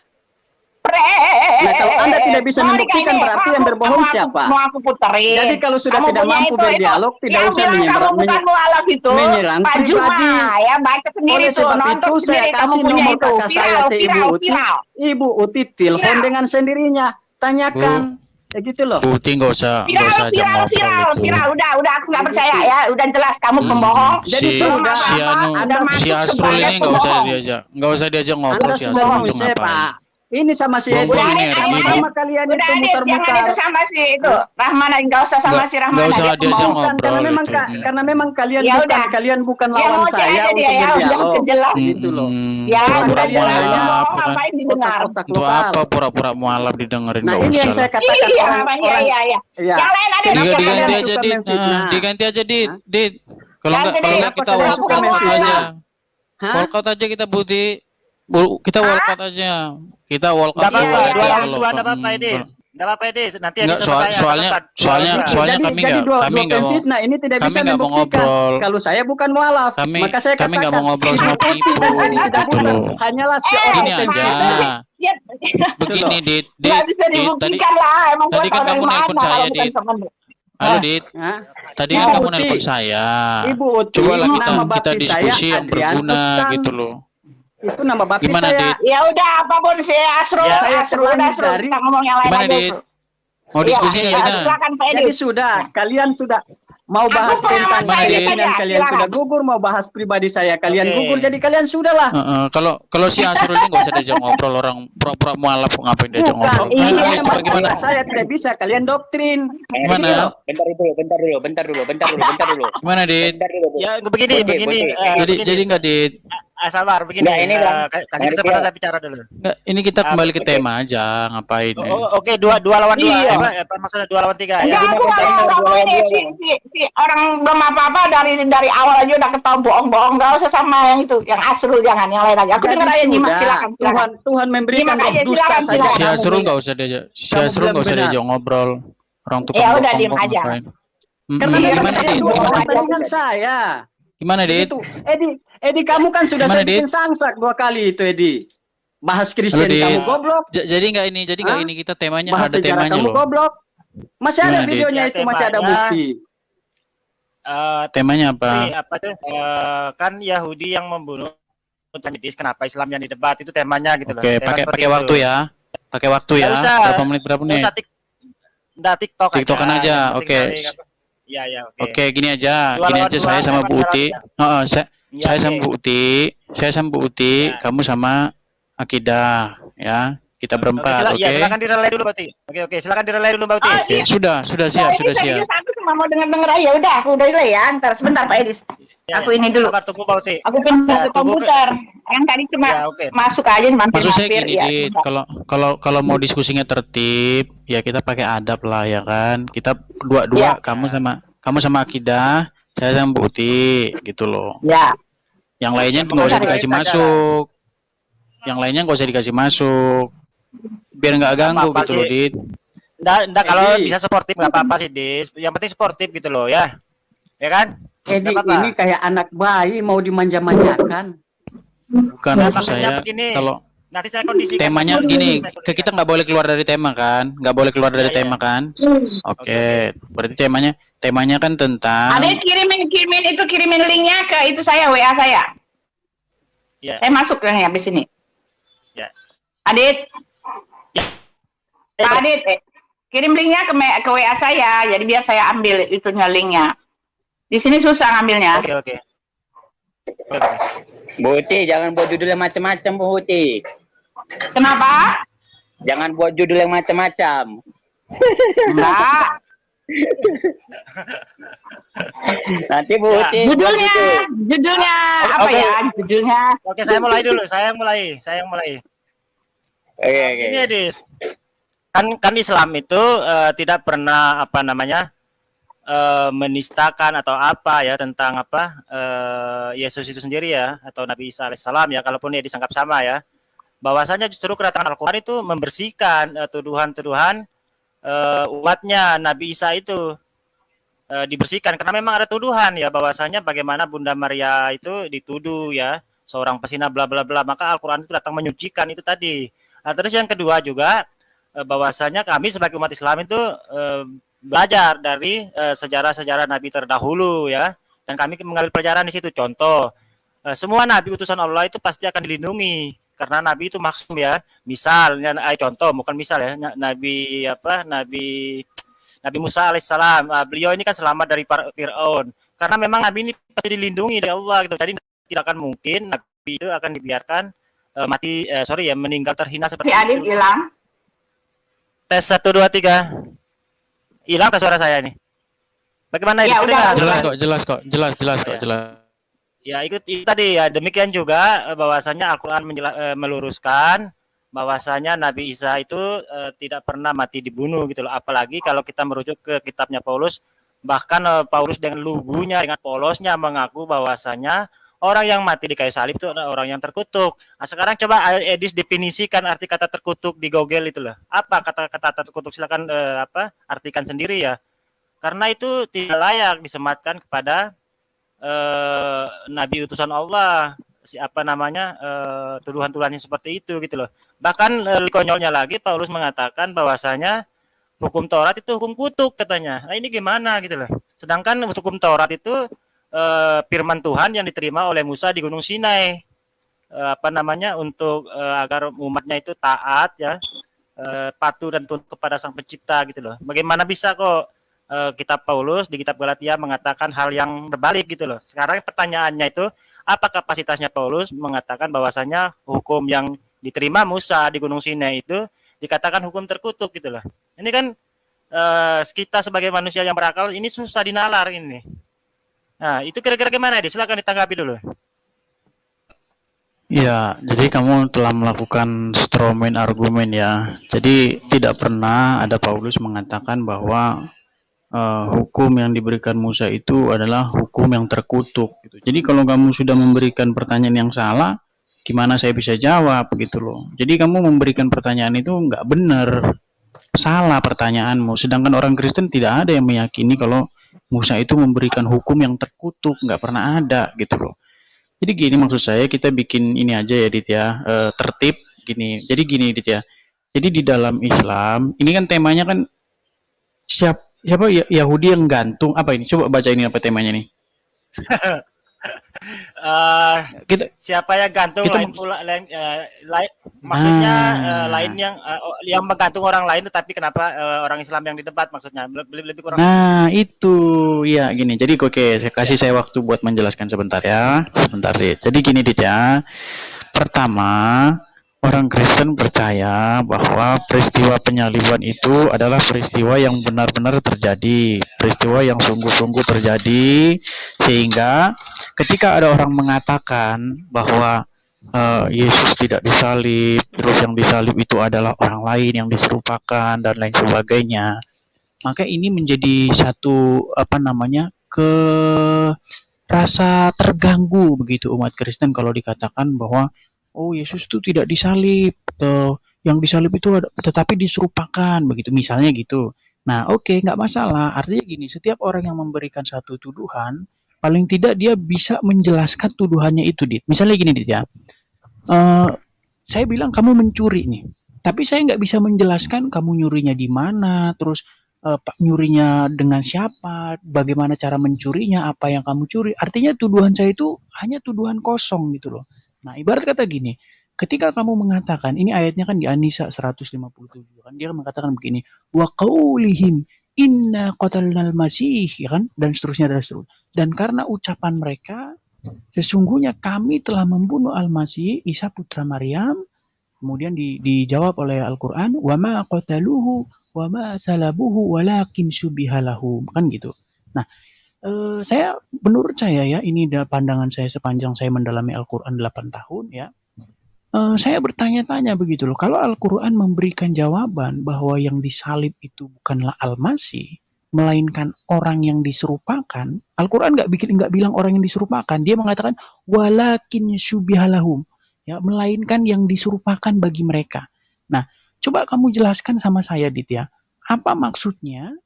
Nah, kalau Anda tidak bisa membuktikan berarti yang berbohong siapa? Mau aku puterin. Jadi kalau sudah Kamu tidak punya mampu berdialog, tidak yang usah bilang kamu bukan mualaf itu menyerang Pak pribadi. Juma, ya baca sendiri Oleh tuh, sebab nonton itu saya sendiri kamu kasih punya nomor itu. kakak saya ke Ibu Uti. Ibu Uti telepon Viral. dengan sendirinya, tanyakan. Ya gitu loh. Bu Uti nggak usah ajak ngobrol itu. Udah aku nggak percaya ya, udah jelas kamu pembohong. Jadi Si sudah, Anu, Anda si masuk Asrul sebagai ini nggak usah pembohong. nggak usah diajak ngobrol Anda si sudah Asrul itu manusia, ngapain? Pak. Ini sama si Edi, Udah, ini sama kalian Udah itu Adit, jangan muter-muter. itu sama si itu Rahmana, nggak usah sama si Rahmana. Nggak usah dia diajak pembohong. ngobrol. Karena memang itu. karena memang kalian Ya bukan udah. kalian bukan Ya lawan ngoceh saya aja untuk dia ya, udah berdialog. jelas. Gitu loh. Ya, Pura-pura udah jelas mualaf, pembohong, ya kan? ngapain didengar? Otak-otak Untuk lokal. apa pura-pura mualaf didengerin? Nah, nggak ini yang usah saya lah. katakan Iya, orang-orang. iya. Iya. Yang lain ada Kenapa Diganti kalian aja suka Dit. memfitnah? Diganti aja Dit. Hah? Dit. Kalau Ganti, nggak Dit. kita Kenapa walkout kalian suka aja. Hah? Walkout aja kita Budi. Kita walkout aja. Kita walkout. Enggak apa-apa, Iya, dua iya. lawan dua enggak apa-apa, Edis. Enggak apa-apa, Edis. Nanti Edis Enggak, sama saya. soalnya kami Jadi nggak dua mau fitnah ini tidak kami bisa nggak mau membuktikan ngobrol. kalau saya bukan mualaf. Kami- Maka saya kami nggak katakan mau ngobrol sama Ibu Uti ibu, dan Edi gitu Sidabutar loh. hanyalah seorang Gini aja. pemfitnah. Ya, Begini Dit, nggak bisa Dit, tadi dibuktikan lah. Emang tadi gua kan tahu dari kamu nelpon mana saya, kalau bukan Dit. temen. halo Dit. Hah? Tadi Ibu kan kamu Uti. nelpon saya. Ibu Uti, Cobalah nama kita baptis diskusi saya yang Adrian berguna Ustan. gitu loh. Itu nama baptis Gimana, saya. Dit? Ya udah, apapun si Asrul, Ya, saya Asrul, terlahir Asrul. dari- Kita ngomong yang lain Gimana aja. Dit? Asrul. Mau Iya, diskusi nggak iya, kita? silakan Pak Jadi Edis. sudah, kalian sudah mau Aku bahas pengalaman tentang Pak Edis keyakinan aja, kalian silakan. sudah gugur, mau bahas pribadi saya kalian Oke. gugur, jadi kalian sudahlah. Kalau si Asrul ini nggak usah diajak ngobrol, orang pura-pura mualaf ngapain diajak Bukan, ngobrol? Iya, ini Coba memang gimana? saya tidak bisa, kalian doktrin. Gimana? Gitu loh. Bentar dulu. Gimana Dit? Ya, begini. Jadi nggak Dit? Sabar, begini. Nggak, ini, Bang. Kasih kesempatan saya bicara dulu. Nggak, ini kita kembali ke tema aja, ngapain nih? Oke, dua lawan dua. Iya. Maksudnya 2 lawan 3 Enggak, ya. aku nggak mau kamu ini si orang belum apa-apa dari awal aja udah ketahuan bohong-bohong. Nggak usah sama yang itu, yang Asrul jangan, yang lain aja. Aku Jadi dengar aja nyimak, sudah, silakan. Tuhan memberikan Nyimak roh aja, dusta silakan, saja. silakan. Si kamu Asrul ini. nggak usah diajak, benar. diajak ngobrol. Orang tukang Ya udah, bohong diem kok aja. ngapain? Karena Iya, memang Gimana benar, Dit? dua Gimana? orang tadi dengan saya. Gimana Dit? Itu, Edi, kamu kan sudah Gimana, saya bikin Dit? sangsak 2 kali itu, Edi. Bahas Halo, Kristen Dit. kamu goblok. Jadi nggak ini, Hah? kita temanya Bahas ada sejarah temanya kamu loh. goblok. Masih ada Gimana, Dit? videonya Ya, itu, masih ada temanya bukti. Temanya Ini apa? apa tuh? Kan Yahudi yang membunuh Yesus, kenapa Islam yang didebat itu temanya gitu loh. Oke, Tema seperti pakai itu. waktu ya. Pakai waktu Nggak ya. usah. Berapa Nggak menit? usah nggak TikTok TikTokan aja. Yang penting Oke. saling apa. Iya, ya, oke. Oke, gini aja. Dua Gini lawan aja dua, saya sama hemat Bu jalan Uti. ya. Heeh, Iya, saya oke. sama Bu Uti. Saya sama Bu Uti, Ya. kamu sama Akidah ya. Kita Oke, berempat, oke? ya, silakan direlay dulu, Bauti. Oke, silakan direlay dulu, Bauti. Oh, Oke, sudah Nah, siap, ini sudah siap. serius, aku cuma mau denger-denger aja. Udah, aku udah delay ya. Ntar sebentar Pak Edis. Ya, Aku ini dulu. Sabar, tunggu, Bauti. Aku pindah Ya, ke tunggu komputer. Yang tadi cuma Ya, oke. masuk aja Maksud saya mampir-mampir gini, ya. Dit, sebentar. kalau mau diskusinya tertib, ya kita pakai adab lah ya kan. Kita dua-dua, Ya. kamu sama Akidah, saya sama Bu Uti, gitu loh. Ya. Yang lainnya Ya, nggak usah mengenai dikasih saja. masuk. Yang lainnya nggak usah dikasih masuk. Biar nggak ganggu Apa-apa gitu loh, sih. Dit. Nggak kalau Edi. bisa sportif nggak apa-apa sih, Dis. Yang penting sportif gitu loh ya. Ya kan? Edi Nggak apa-apa. ini kayak anak bayi mau dimanja-manjakan. Bukan Nah, maksud maksudnya saya begini. kalau Nanti saya kondisikan. temanya Nanti gini, saya ke kondisikan. kita nggak boleh keluar dari tema kan? Nggak boleh keluar dari Ya, ya. tema kan? Oke, berarti temanya kan Ada tentang kirimin linknya ke itu saya WA saya. Ya. Saya masuk yang habis ini. Ya. Adit. Ya. Pak Adit, kirim linknya ke WA saya. Jadi biar saya ambil itunya linknya. Di sini susah ngambilnya. Oke, oke. Bu Uti, jangan buat judul yang macam-macam, Bu Uti. Kenapa? Jangan buat judul yang macam-macam. Enggak. Nanti Bu Ya. Uti buat judul. Judulnya apa Oke. ya? Judulnya. Oke, saya mulai dulu. Saya yang mulai. Oke, oke. Ini Dis. Kan Islam itu tidak pernah apa namanya menistakan atau apa ya tentang apa Yesus itu sendiri ya atau Nabi Isa alaihissalam ya, kalaupun dia disangkap sama ya, bahwasanya justru kedatangan Al-Quran itu membersihkan tuduhan-tuduhan umatnya Nabi Isa itu dibersihkan, karena memang ada tuduhan ya bahwasanya bagaimana Bunda Maria itu dituduh ya seorang pesina bla bla bla, maka Al-Quran itu datang menyucikan itu tadi. Nah, terus yang kedua juga bahwasanya kami sebagai umat Islam itu belajar dari sejarah-sejarah nabi terdahulu ya, dan kami mengambil pelajaran di situ. Contoh, semua nabi utusan Allah itu pasti akan dilindungi karena nabi itu maksum ya. Misalnya contoh, bukan misal ya, nabi Musa alaihissalam, beliau ini kan selamat dari Fir'aun karena memang nabi ini pasti dilindungi dari Allah gitu. Jadi tidak akan mungkin nabi itu akan dibiarkan meninggal terhina seperti Si Adit itu. hilang. Tes 1 2 3. Hilang tak suara saya nih? Bagaimana Ya, ini? udah. jelas kok. Ya, itu tadi ya. Demikian juga bahwasanya Al-Qur'an meluruskan bahwasanya Nabi Isa itu tidak pernah mati dibunuh gitu loh. Apalagi kalau kita merujuk ke kitabnya Paulus, bahkan Paulus dengan lugunya, dengan polosnya mengaku bahwasanya orang yang mati di kayu salib itu adalah orang yang terkutuk. Nah, sekarang coba Edis definisikan arti kata terkutuk di Google itu loh. Apa kata-kata terkutuk? Silakan artikan sendiri ya. Karena itu tidak layak disematkan kepada nabi utusan Allah. Tuduhan-tuduhannya seperti itu gitu loh. Bahkan konyolnya lagi Paulus mengatakan bahwasanya hukum Taurat itu hukum kutuk katanya. Nah, ini gimana gitu loh. Sedangkan hukum Taurat itu firman Tuhan yang diterima oleh Musa di Gunung Sinai, untuk agar umatnya itu taat ya, patuh dan tunduk kepada Sang Pencipta gitu loh. Bagaimana bisa kok kitab Paulus di kitab Galatia mengatakan hal yang berbalik gitu loh. Sekarang pertanyaannya itu, apa kapasitasnya Paulus mengatakan bahwasanya hukum yang diterima Musa di Gunung Sinai itu dikatakan hukum terkutuk gitu loh. Ini kan kita sebagai manusia yang berakal ini susah dinalar ini. Nah, itu kira-kira gimana dia? Silakan ditanggapi dulu. Ya, jadi kamu telah melakukan straw man argumen ya. Jadi tidak pernah ada Paulus mengatakan bahwa hukum yang diberikan Musa itu adalah hukum yang terkutuk. Gitu. Jadi kalau kamu sudah memberikan pertanyaan yang salah, gimana saya bisa jawab gitu loh. Jadi kamu memberikan pertanyaan itu nggak benar, salah pertanyaanmu. Sedangkan orang Kristen tidak ada yang meyakini kalau Musa itu memberikan hukum yang terkutuk, nggak pernah ada gitu loh. Jadi gini maksud saya, kita bikin ini aja ya Dit ya, tertib gini. Jadi gini Dit ya. Jadi di dalam Islam, ini kan temanya kan siapa Yahudi yang gantung apa ini? Coba baca ini apa temanya nih. Kita Siapa yang gantung kita lain pula lain maksudnya lain yang menggantung orang lain, tetapi kenapa orang Islam yang di debat maksudnya lebih kurang. Nah, itu ya gini. Jadi oke, saya waktu buat menjelaskan sebentar ya. Sebentar Dit. Jadi gini Dit ya. Pertama, orang Kristen percaya bahwa peristiwa penyaliban itu adalah peristiwa yang benar-benar terjadi, peristiwa yang sungguh-sungguh terjadi, sehingga ketika ada orang mengatakan bahwa Yesus tidak disalib, terus yang disalib itu adalah orang lain yang diserupakan dan lain sebagainya, maka ini menjadi satu rasa terganggu begitu umat Kristen kalau dikatakan bahwa oh Yesus itu tidak disalib, yang disalib itu tetapi diserupakan begitu, misalnya gitu. Nah oke, nggak masalah. Artinya gini, setiap orang yang memberikan satu tuduhan, paling tidak dia bisa menjelaskan tuduhannya itu, Dit. Misalnya gini Dit ya, saya bilang kamu mencuri nih, tapi saya nggak bisa menjelaskan kamu nyurinya di mana, terus nyurinya dengan siapa, bagaimana cara mencurinya, apa yang kamu curi. Artinya tuduhan saya itu hanya tuduhan kosong gitu loh. Nah, ibarat kata gini, ketika kamu mengatakan, ini ayatnya kan di An-Nisa 157 kan, dia mengatakan begini, wa qaulihim inna qatalnal masih, ya kan, dan seterusnya. Dan karena ucapan mereka, sesungguhnya kami telah membunuh Al-Masih, Isa putra Maryam, kemudian dijawab oleh Al-Quran, wa ma qataluhu wa ma salabuhu walakin syubihalahum, kan gitu. Nah, menurut saya ya, ini pandangan saya sepanjang saya mendalami Al-Quran 8 tahun ya, saya bertanya-tanya begitu loh, kalau Al-Quran memberikan jawaban bahwa yang disalib itu bukanlah Al-Masih, melainkan orang yang diserupakan, Al-Quran nggak bilang orang yang diserupakan, dia mengatakan walakin syubihalahum, ya, melainkan yang diserupakan bagi mereka. Nah, coba kamu jelaskan sama saya Dit ya, apa maksudnya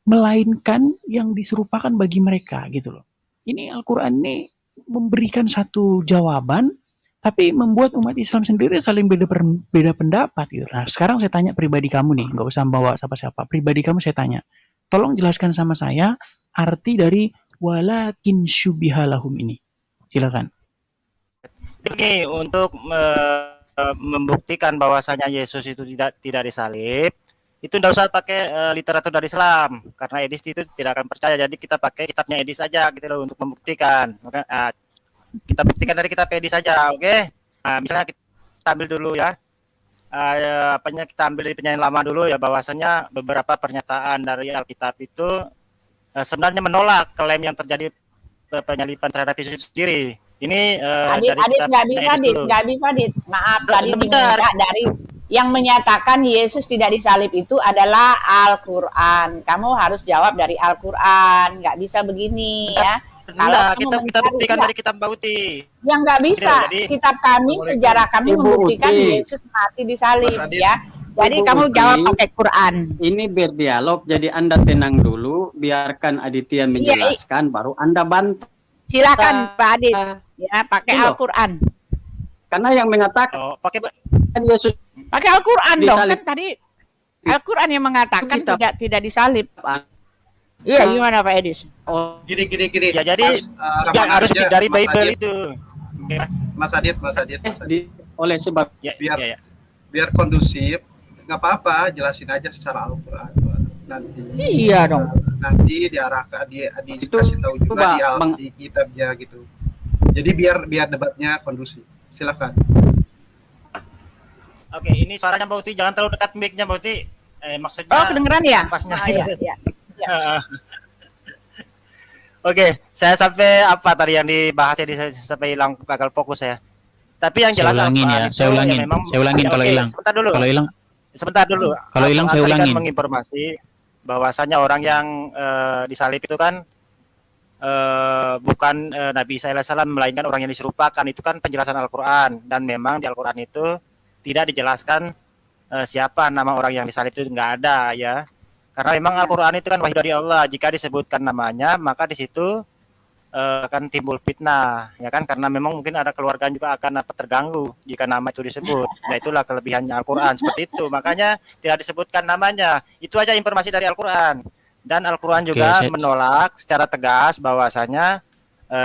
melainkan yang diserupakan bagi mereka gitu loh. Ini Al-Quran ini memberikan satu jawaban, tapi membuat umat Islam sendiri saling beda pendapat gitu. Nah, sekarang saya tanya pribadi kamu nih, nggak usah bawa siapa-siapa. Pribadi kamu saya tanya, tolong jelaskan sama saya arti dari walakin syubihalahum ini. Silakan. Ini untuk membuktikan bahwasanya Yesus itu tidak disalib, itu tidak usah pakai literatur dari Islam, karena Edis itu tidak akan percaya. Jadi kita pakai kitabnya Edis saja gitu loh untuk membuktikan. Maka kita buktikan dari kitab Edis saja, oke? Misalnya kita ambil dulu ya, kita ambil dari penyanyi lama dulu ya, bahwasanya beberapa pernyataan dari Alkitab itu sebenarnya menolak klaim yang terjadi penyaliban terhadap Yesus sendiri. Ini Adit nggak bisa Dit. Maaf tadi diminta dari yang menyatakan Yesus tidak disalib itu adalah Al-Quran. Kamu harus jawab dari Al-Quran. Nggak bisa begini ya. Kalau kita buktikan dari kitab Bauti. Yang nggak bisa. Jadi, kitab kami, sejarah kami membuktikan Yesus mati disalib ya. Jadi kamu jawab pakai Quran. Ini berdialog, jadi Anda tenang dulu, biarkan Aditya menjelaskan, baru Anda bantah. Silakan Pak Adit. Ya, pakai Al-Quran. Karena yang mengatakan pakai Yesus pakai Al-Quran dong, kan tadi Al-Quran yang mengatakan tidak disalib. Iya, gimana Pak Edis? Gini. Ya jadi yang harus dari Bible itu. Mas Adit. Oleh sebab biar kondusif, nggak apa-apa, jelasin aja secara Al-Quran. Nanti. Iya dong. Nanti diarahkan, dikasih tahu juga di kitabnya gitu. Jadi biar debatnya kondusif. Silakan. Oke, ini suaranya Bauti, jangan terlalu dekat mic-nya Bauti. Maksudnya. Oh, kedengeran ya? Pasnya. Iya. Oke, saya sampai apa tadi yang dibahas ya, sampai hilang gagal fokus ya. Tapi yang jelas saya ulangin kalau hilang. Sebentar dulu. Kalau hilang saya ulangin. Menginformasi bahwasanya orang yang disalib itu kan bukan Nabi Isa alaihissalam, melainkan orang yang diserupakan. Itu kan penjelasan Al-Quran, dan memang di Al-Quran itu tidak dijelaskan siapa nama orang yang disalib, itu nggak ada ya, karena memang Al-Quran itu kan wahyu dari Allah. Jika disebutkan namanya, maka di situ akan timbul fitnah, ya kan? Karena memang mungkin ada keluarga juga akan terganggu jika nama itu disebut. Nah, itulah kelebihannya Al-Quran seperti itu. Makanya tidak disebutkan namanya. Itu aja informasi dari Al-Quran. Dan Al-Quran juga menolak secara tegas bahwasanya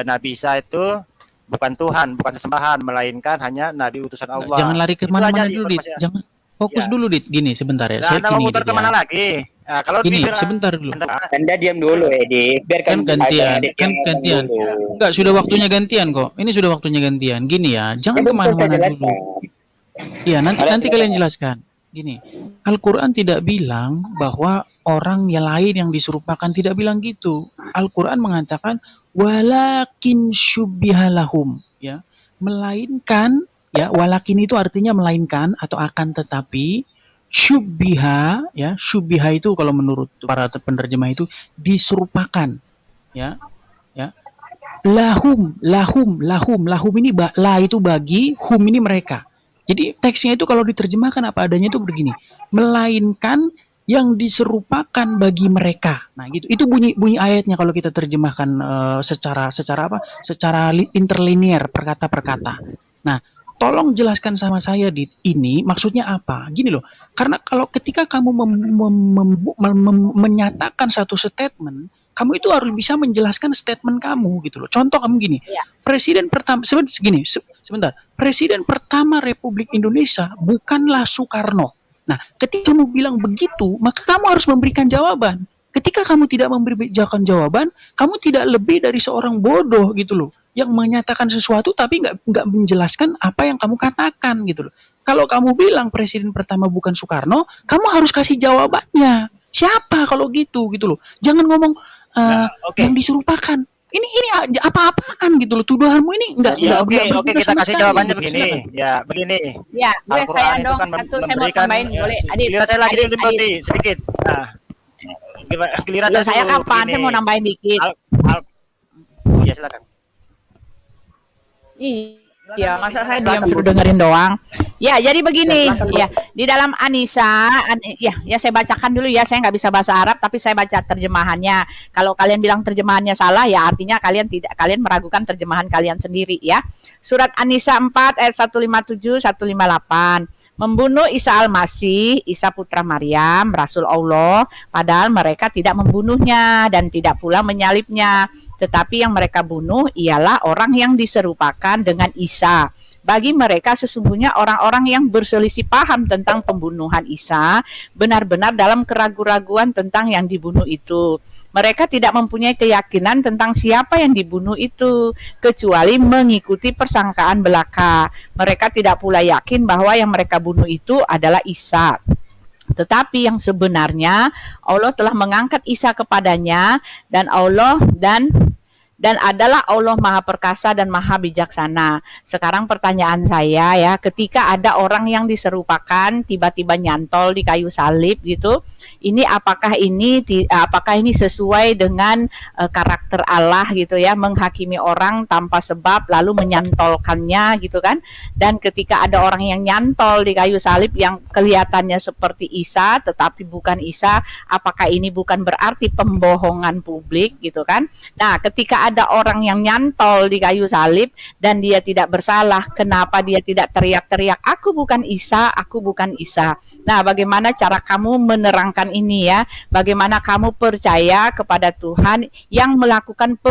Nabi Isa itu bukan Tuhan, bukan sesembahan, melainkan hanya Nabi utusan Allah. Jangan lari kemana-mana dulu, Dit. Jangan fokus dulu, Dit. Gini sebentar ya. Saya mau muter kemana lagi? Nah, kalau gini, sebentar dulu. Anda diam dulu, Edi. Kan gantian. Enggak, sudah waktunya gantian kok. Ini sudah waktunya gantian. Gini ya, jangan kemana-mana dulu. Iya, nanti kalian jelaskan. Gini, Al-Quran tidak bilang bahwa orang yang lain yang diserupakan, tidak bilang gitu. Al-Quran mengatakan walakin syubbihalahum, ya, melainkan, ya, walakin itu artinya melainkan atau akan tetapi. Syubbiha, ya, syubbiha itu kalau menurut para penerjemah itu diserupakan, ya, ya. Lahum ini la itu bagi, hum ini mereka. Jadi teksnya itu kalau diterjemahkan apa adanya itu begini, melainkan yang diserupakan bagi mereka. Nah, gitu. Itu bunyi ayatnya kalau kita terjemahkan secara apa? Secara interlinear, perkata per kata. Nah, tolong jelaskan sama saya di ini maksudnya apa? Gini loh, karena kalau ketika kamu menyatakan satu statement, kamu itu harus bisa menjelaskan statement kamu gitu loh. Contoh kamu gini, Presiden pertama sebentar, Presiden pertama Republik Indonesia bukanlah Soekarno. Nah, ketika kamu bilang begitu, maka kamu harus memberikan jawaban. Ketika kamu tidak memberikan jawaban, kamu tidak lebih dari seorang bodoh gitu loh, yang menyatakan sesuatu tapi nggak menjelaskan apa yang kamu katakan gitu loh. Kalau kamu bilang presiden pertama bukan Soekarno, kamu harus kasih jawabannya. Siapa kalau gitu loh. Jangan ngomong yang diserupakan. Ini apa-apaan gitu loh. Tuduhanmu ini nggak. Oke, kita kasih jawabannya begini. Ya, begini. Ya, saya dong kan satu saya mau tambahin boleh. Giliran saya lagi sedikit. Nah, giliran saya kapan? Saya mau nambahin dikit. Iya, silakan. Iya, masa saya diam suruh dengerin doang. Ya, jadi begini, ya, di dalam An-Nisa, ya saya bacakan dulu ya, saya nggak bisa bahasa Arab, tapi saya baca terjemahannya. Kalau kalian bilang terjemahannya salah, ya artinya kalian meragukan terjemahan kalian sendiri ya. Surat An-Nisa 4 ayat 157 158. Membunuh Isa Al-Masih, Isa putra Maryam, Rasul Allah, padahal mereka tidak membunuhnya dan tidak pula menyalibnya. Tetapi yang mereka bunuh ialah orang yang diserupakan dengan Isa. Bagi mereka sesungguhnya orang-orang yang berselisih paham tentang pembunuhan Isa benar-benar dalam keraguan-raguan tentang yang dibunuh itu. Mereka tidak mempunyai keyakinan tentang siapa yang dibunuh itu, kecuali mengikuti persangkaan belaka. Mereka tidak pula yakin bahwa yang mereka bunuh itu adalah Isa. Tetapi yang sebenarnya Allah telah mengangkat Isa kepadanya dan adalah Allah Maha Perkasa dan Maha Bijaksana. Sekarang pertanyaan saya ya, ketika ada orang yang diserupakan tiba-tiba nyantol di kayu salib gitu, ini apakah ini sesuai dengan karakter Allah gitu ya, menghakimi orang tanpa sebab lalu menyantolkannya gitu kan? Dan ketika ada orang yang nyantol di kayu salib yang kelihatannya seperti Isa tetapi bukan Isa, apakah ini bukan berarti pembohongan publik gitu kan? Nah, ketika ada orang yang nyantol di kayu salib dan dia tidak bersalah, kenapa dia tidak teriak-teriak, aku bukan Isa, aku bukan Isa? Nah, bagaimana cara kamu menerangkan ini ya? Bagaimana kamu percaya kepada Tuhan yang melakukan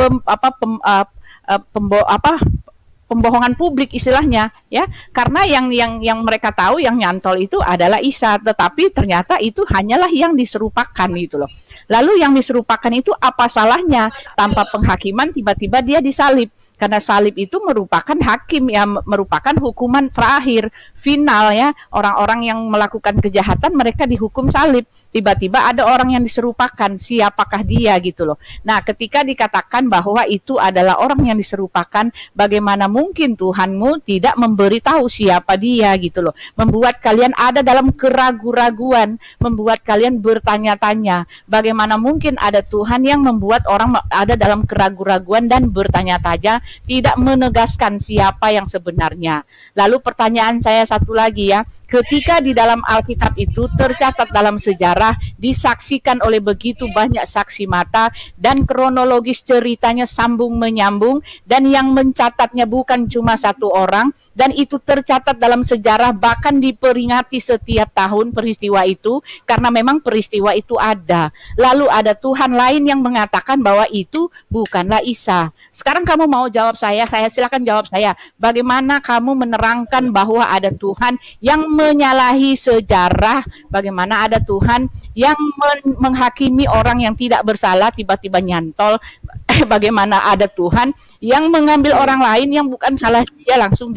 pembohongan publik istilahnya ya, karena yang mereka tahu yang nyantol itu adalah Isa, tetapi ternyata itu hanyalah yang diserupakan gitu loh. Lalu yang diserupakan itu apa salahnya? Tanpa penghakiman tiba-tiba dia disalib. Karena salib itu merupakan hakim ya, merupakan hukuman terakhir, final ya. Orang-orang yang melakukan kejahatan mereka dihukum salib. Tiba-tiba ada orang yang diserupakan, siapakah dia gitu loh. Nah, ketika dikatakan bahwa itu adalah orang yang diserupakan, bagaimana mungkin Tuhanmu tidak memberitahu siapa dia gitu loh. Membuat kalian ada dalam keraguan-raguan, membuat kalian bertanya-tanya. Bagaimana mungkin ada Tuhan yang membuat orang ada dalam keraguan-raguan dan bertanya-tanya, tidak menegaskan siapa yang sebenarnya. Lalu pertanyaan saya satu lagi ya, ketika di dalam Alkitab itu tercatat dalam sejarah, disaksikan oleh begitu banyak saksi mata, dan kronologis ceritanya sambung menyambung, dan yang mencatatnya bukan cuma satu orang, dan itu tercatat dalam sejarah, bahkan diperingati setiap tahun peristiwa itu, karena memang peristiwa itu ada. Lalu ada Tuhan lain yang mengatakan bahwa itu bukanlah Isa. Sekarang kamu mau jawab saya silakan jawab saya. Bagaimana kamu menerangkan bahwa ada Tuhan yang menyalahi sejarah, bagaimana ada Tuhan yang menghakimi orang yang tidak bersalah tiba-tiba nyantol, bagaimana ada Tuhan yang mengambil orang lain yang bukan salah dia langsung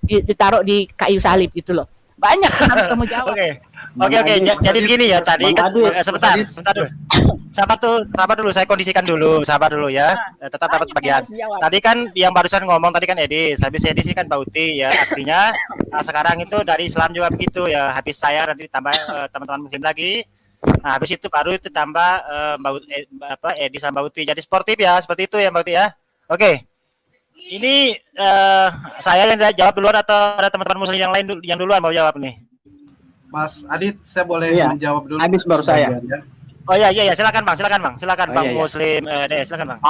ditaruh di kayu salib gitu loh. Banyak yang harus kamu jawab. Oke. Jadi begini ya tadi sebentar dulu. Sabar dulu, saya kondisikan dulu, sabar dulu ya. Tetap dapat bagian. Tadi kan yang barusan ngomong tadi kan Edis, habis Edis ini kan Bauti ya. Artinya sekarang itu dari Islam juga begitu ya. Habis saya nanti ditambah teman-teman muslim lagi. Nah, habis itu baru ditambah Edis sama Bauti. Jadi sportif ya, seperti itu ya Bauti ya. Oke. Ini saya yang jawab duluan atau ada teman-teman muslim yang lain yang duluan mau jawab nih? Mas Adit, saya boleh menjawab dulu. Habis baru saya. Ya? Oh iya, silakan Bang. Bang Muslim, silakan Bang.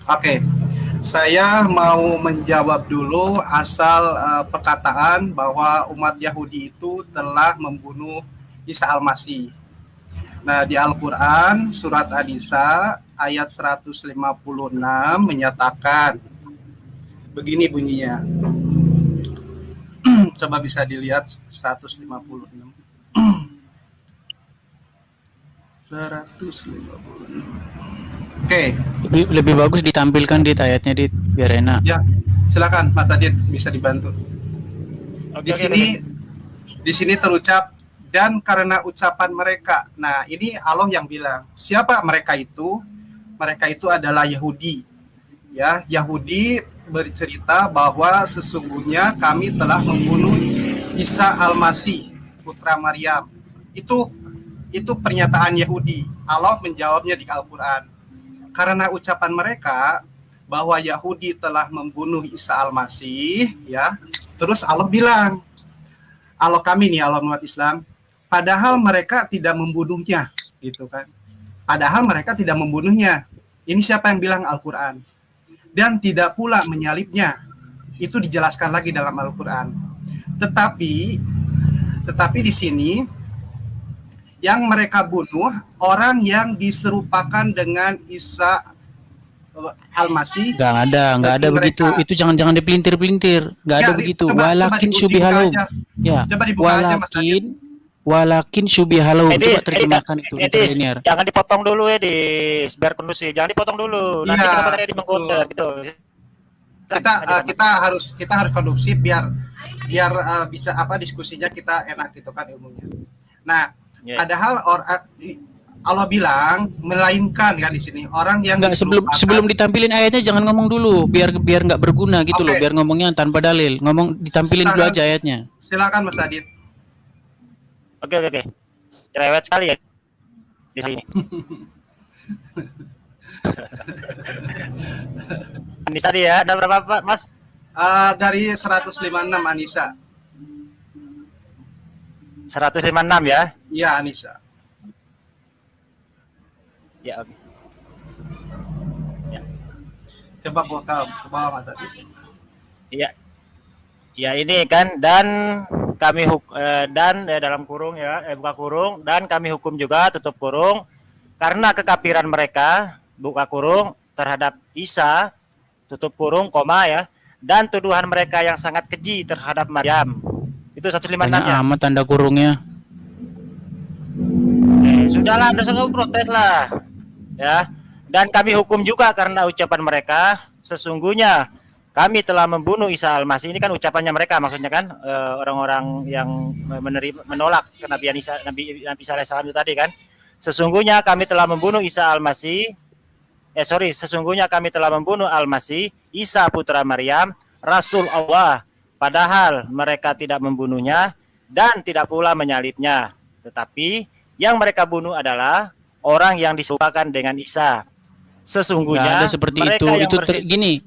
Oke. Saya mau menjawab dulu asal perkataan bahwa umat Yahudi itu telah membunuh Isa Al-Masih. Nah, di Al-Qur'an surat An-Nisa ayat 156 menyatakan begini bunyinya. Coba bisa dilihat 156. 156. Oke. Lebih bagus ditampilkan di ayatnya di biar enak. Ya, silakan Mas Adit bisa dibantu. Di sini terucap dan karena ucapan mereka. Nah, ini Allah yang bilang. Siapa mereka itu? Mereka itu adalah Yahudi. Ya, Yahudi bercerita bahwa sesungguhnya kami telah membunuh Isa Al-Masih, putra Maryam. Itu pernyataan Yahudi. Allah menjawabnya di Al-Qur'an. Karena ucapan mereka bahwa Yahudi telah membunuh Isa Al-Masih, ya. Terus Allah bilang, Allah kami nih, Allah umat Islam, padahal mereka tidak membunuhnya, gitu kan. Padahal mereka tidak membunuhnya. Ini siapa yang bilang? Al-Qur'an. Dan tidak pula menyalibnya. Itu dijelaskan lagi dalam Al-Qur'an. Tetapi di sini yang mereka bunuh orang yang diserupakan dengan Isa Al-Masih. Enggak ada begitu. Itu jangan dipelintir-pelintir. Enggak ada begitu. Walakin syubihalau. Ya. Coba dibuka aja Mas Adit. Walakin syubihalau. Coba terjemahkan itu. Jangan dipotong dulu Edis, biar kondusif. Jangan dipotong dulu. Nanti kenapa tadi mengkoter gitu. Kita harus kondusif biar bisa diskusinya kita enak gitu kan ilmunya. Nah, padahal Allah bilang melainkan kan di sini orang yang sebelum ditampilin ayatnya jangan ngomong dulu biar nggak berguna gitu loh, biar ngomongnya tanpa dalil. Ditampilin dulu aja ayatnya. Silakan Mas Adit. Oke. Cerewet sekali ya di sini. Anissa dia ada berapa Pak, Mas? Dari 156 Anissa. 156 ya? Iya, Anissa. Ya, oke. Ya. Coba ke bawah Mas Adit. Iya. Ya ini kan dan kami dalam kurung ya, buka kurung, dan kami hukum juga tutup kurung karena kekafiran mereka, buka kurung, terhadap Isa, tutup kurung, koma ya, dan tuduhan mereka yang sangat keji terhadap Maryam. Itu 156 ya. Amat tanda kurungnya. Sudahlah, dosa kamu protes lah. Ya. Dan kami hukum juga karena ucapan mereka, sesungguhnya kami telah membunuh Isa Al-Masih. Ini kan ucapannya mereka, maksudnya kan orang-orang yang menolak kenabian Nabi Isa alaihissalam itu tadi kan. Sesungguhnya kami telah membunuh Isa Al-Masih. Sesungguhnya kami telah membunuh Al-Masih, Isa putra Maryam, Rasul Allah. Padahal mereka tidak membunuhnya dan tidak pula menyalibnya. Tetapi yang mereka bunuh adalah orang yang diserupakan dengan Isa. Sesungguhnya nggak ada seperti itu.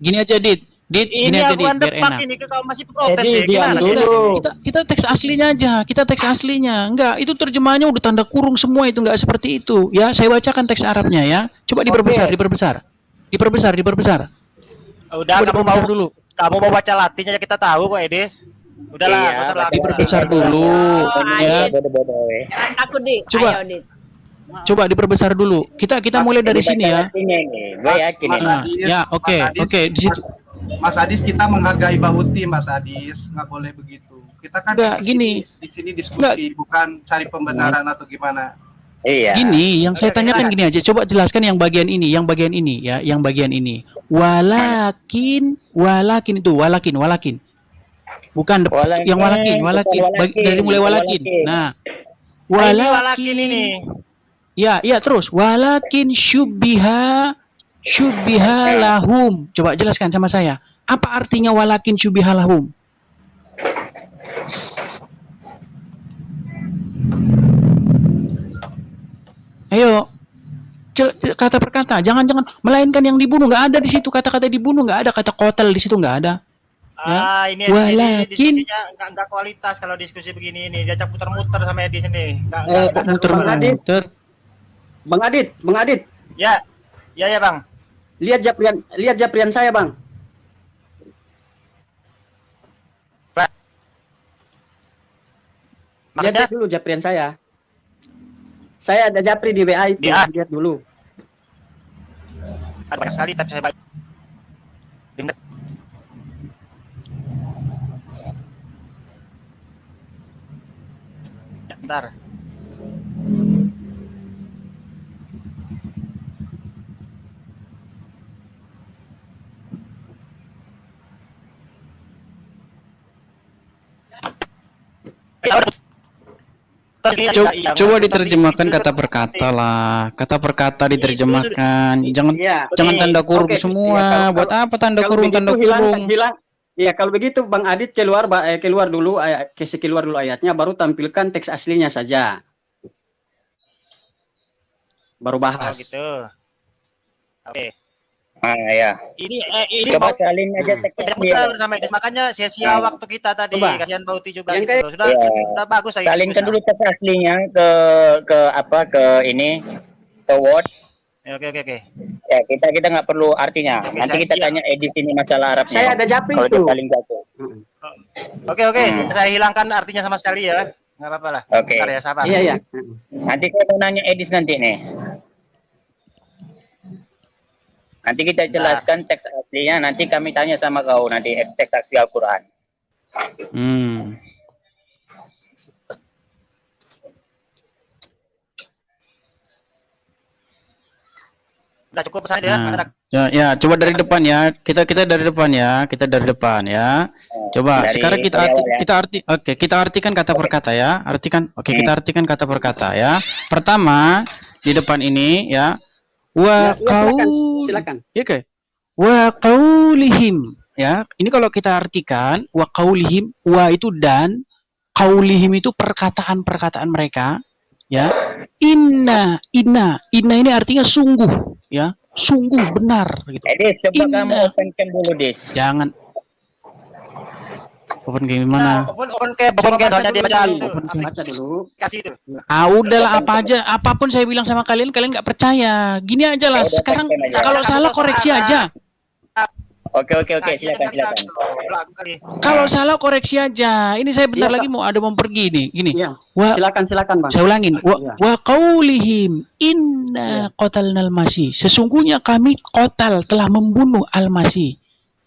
Gini aja Dit. Dit, Ini gini aja, Dit, akuan biar depak enak. ini kau masih protes Edi, ya diam gimana sih? dulu. Kita teks aslinya aja, kita teks aslinya. Enggak, itu terjemahannya udah tanda kurung semua, itu enggak seperti itu. Ya, saya bacakan teks Arabnya ya. Coba diperbesar, diperbesar. Diperbesar. Udah Coba kamu mau diperbesar dulu. kamu mau baca Latinnya aja kita tahu kok Edis. Udahlah, Iya, nggak usah baca lagi. Diperbesar dulu. Ya. Bodoh-bodoh Aku Dit, Coba. ayo Dit. Coba diperbesar dulu. Kita Mas, mulai dari sini ya. Gue yakin Mas ini. Nah, Adis, ya, oke, Mas Adis, oke, di situ. Mas Adis, kita menghargai Bahuti, Mas Adis, nggak boleh begitu. Kita kan Enggak, di sini diskusi, bukan cari pembenaran atau gimana. Iya. Gini, yang saya Oke, tanyakan silakan. gini aja. Coba jelaskan yang bagian ini ya, yang bagian ini. Walakin itu walakin. Bukan Walakin, yang walakin. bukan Dari mulai walakin. walakin. Nah, Ini walakin ini. Ya, terus walakin syubbiha lahum. Coba jelaskan sama saya. Apa artinya walakin syubbiha lahum? Ayo, kata per kata, jangan melainkan yang dibunuh, nggak ada di situ kata-kata dibunuh, nggak ada kata kotel di situ, nggak ada. Ya. Ini Walakin- diskusinya nggak kualitas kalau diskusi begini ini. Diajak muter-muter sama Edis ini. Nggak seru. Muter-muter. Bang Adit, Ya, ya Bang. lihat japrian saya, Bang. Maksudnya Lihat dulu japrian saya. Saya ada japri di WA itu, Di A. lihat dulu. ada banyak sekali tapi saya balik. Bentar. Coba diterjemahkan kata per kata lah. Kata per kata diterjemahkan. Jangan Iya. jangan tanda kurung Oke, semua. iya, kalau- Buat apa tanda Kalau kurung begitu tanda kurung? hilang. Iya, kalau begitu Bang Adit keluar dulu keluar dulu ayatnya, baru tampilkan teks aslinya saja. Baru Oh bahas. gitu. Oke. Ya. Ini Coba mau salin aja teks tidak dia. muter sama Edis, makanya sia-sia waktu kita tadi. Coba. Kasihan Bauti juga Yang gitu. kayak- Sudah Iya. sudah bagus saya. Salinkan dulu teks aslinya ke ini ke Word. Ya, oke. Ya, kita nggak perlu artinya. Oke, Nanti saya- kita iya. tanya Edis ini masalah Arabnya. Saya ada japri Kalau itu. dia paling jago. Oke. Saya hilangkan artinya sama sekali ya. Nggak apa-apa lah. Oke. Bentar ya, sabar. Iya. Nanti saya mau nanya Edis nanti nih. Nanti kita jelaskan teks aslinya. Nanti kami tanya sama kau nanti teks asli Al-Quran. Hmm. Udah cukup pesan ya. Nah, coba dari depan ya. Kita dari depan ya. Kita dari depan ya. Coba Dari sekarang awal ya. kita artikan kata per kata ya. Kita artikan kata per kata ya. Pertama di depan ini ya. Wa Silakan. Oke. Wa qaulihim ya. Ini kalau kita artikan wa qaulihim, wa itu dan, qaulihim itu perkataan-perkataan mereka ya. Inna ini artinya sungguh ya. Sungguh benar gitu. Edis, coba Inna. kamu openkan dulu, Dis. Jangan open game gimana? Open ke soalnya dia baca itu. Baca dulu. Kasih itu. Udahlah apapun saya bilang sama kalian nggak percaya. Gini aja lah. Ya udah, Sekarang tekan aja. kalau salah koreksi aja. Oke, Nah, silakan. Kalau salah koreksi aja. Ini saya bentar Iya, lagi mau pergi nih. Gini. Iya. Wa Silakan, Bang. Saya ulangin. Iya. Wa qaulihim inna qatalnal masih. Sesungguhnya kami telah membunuh al-masih.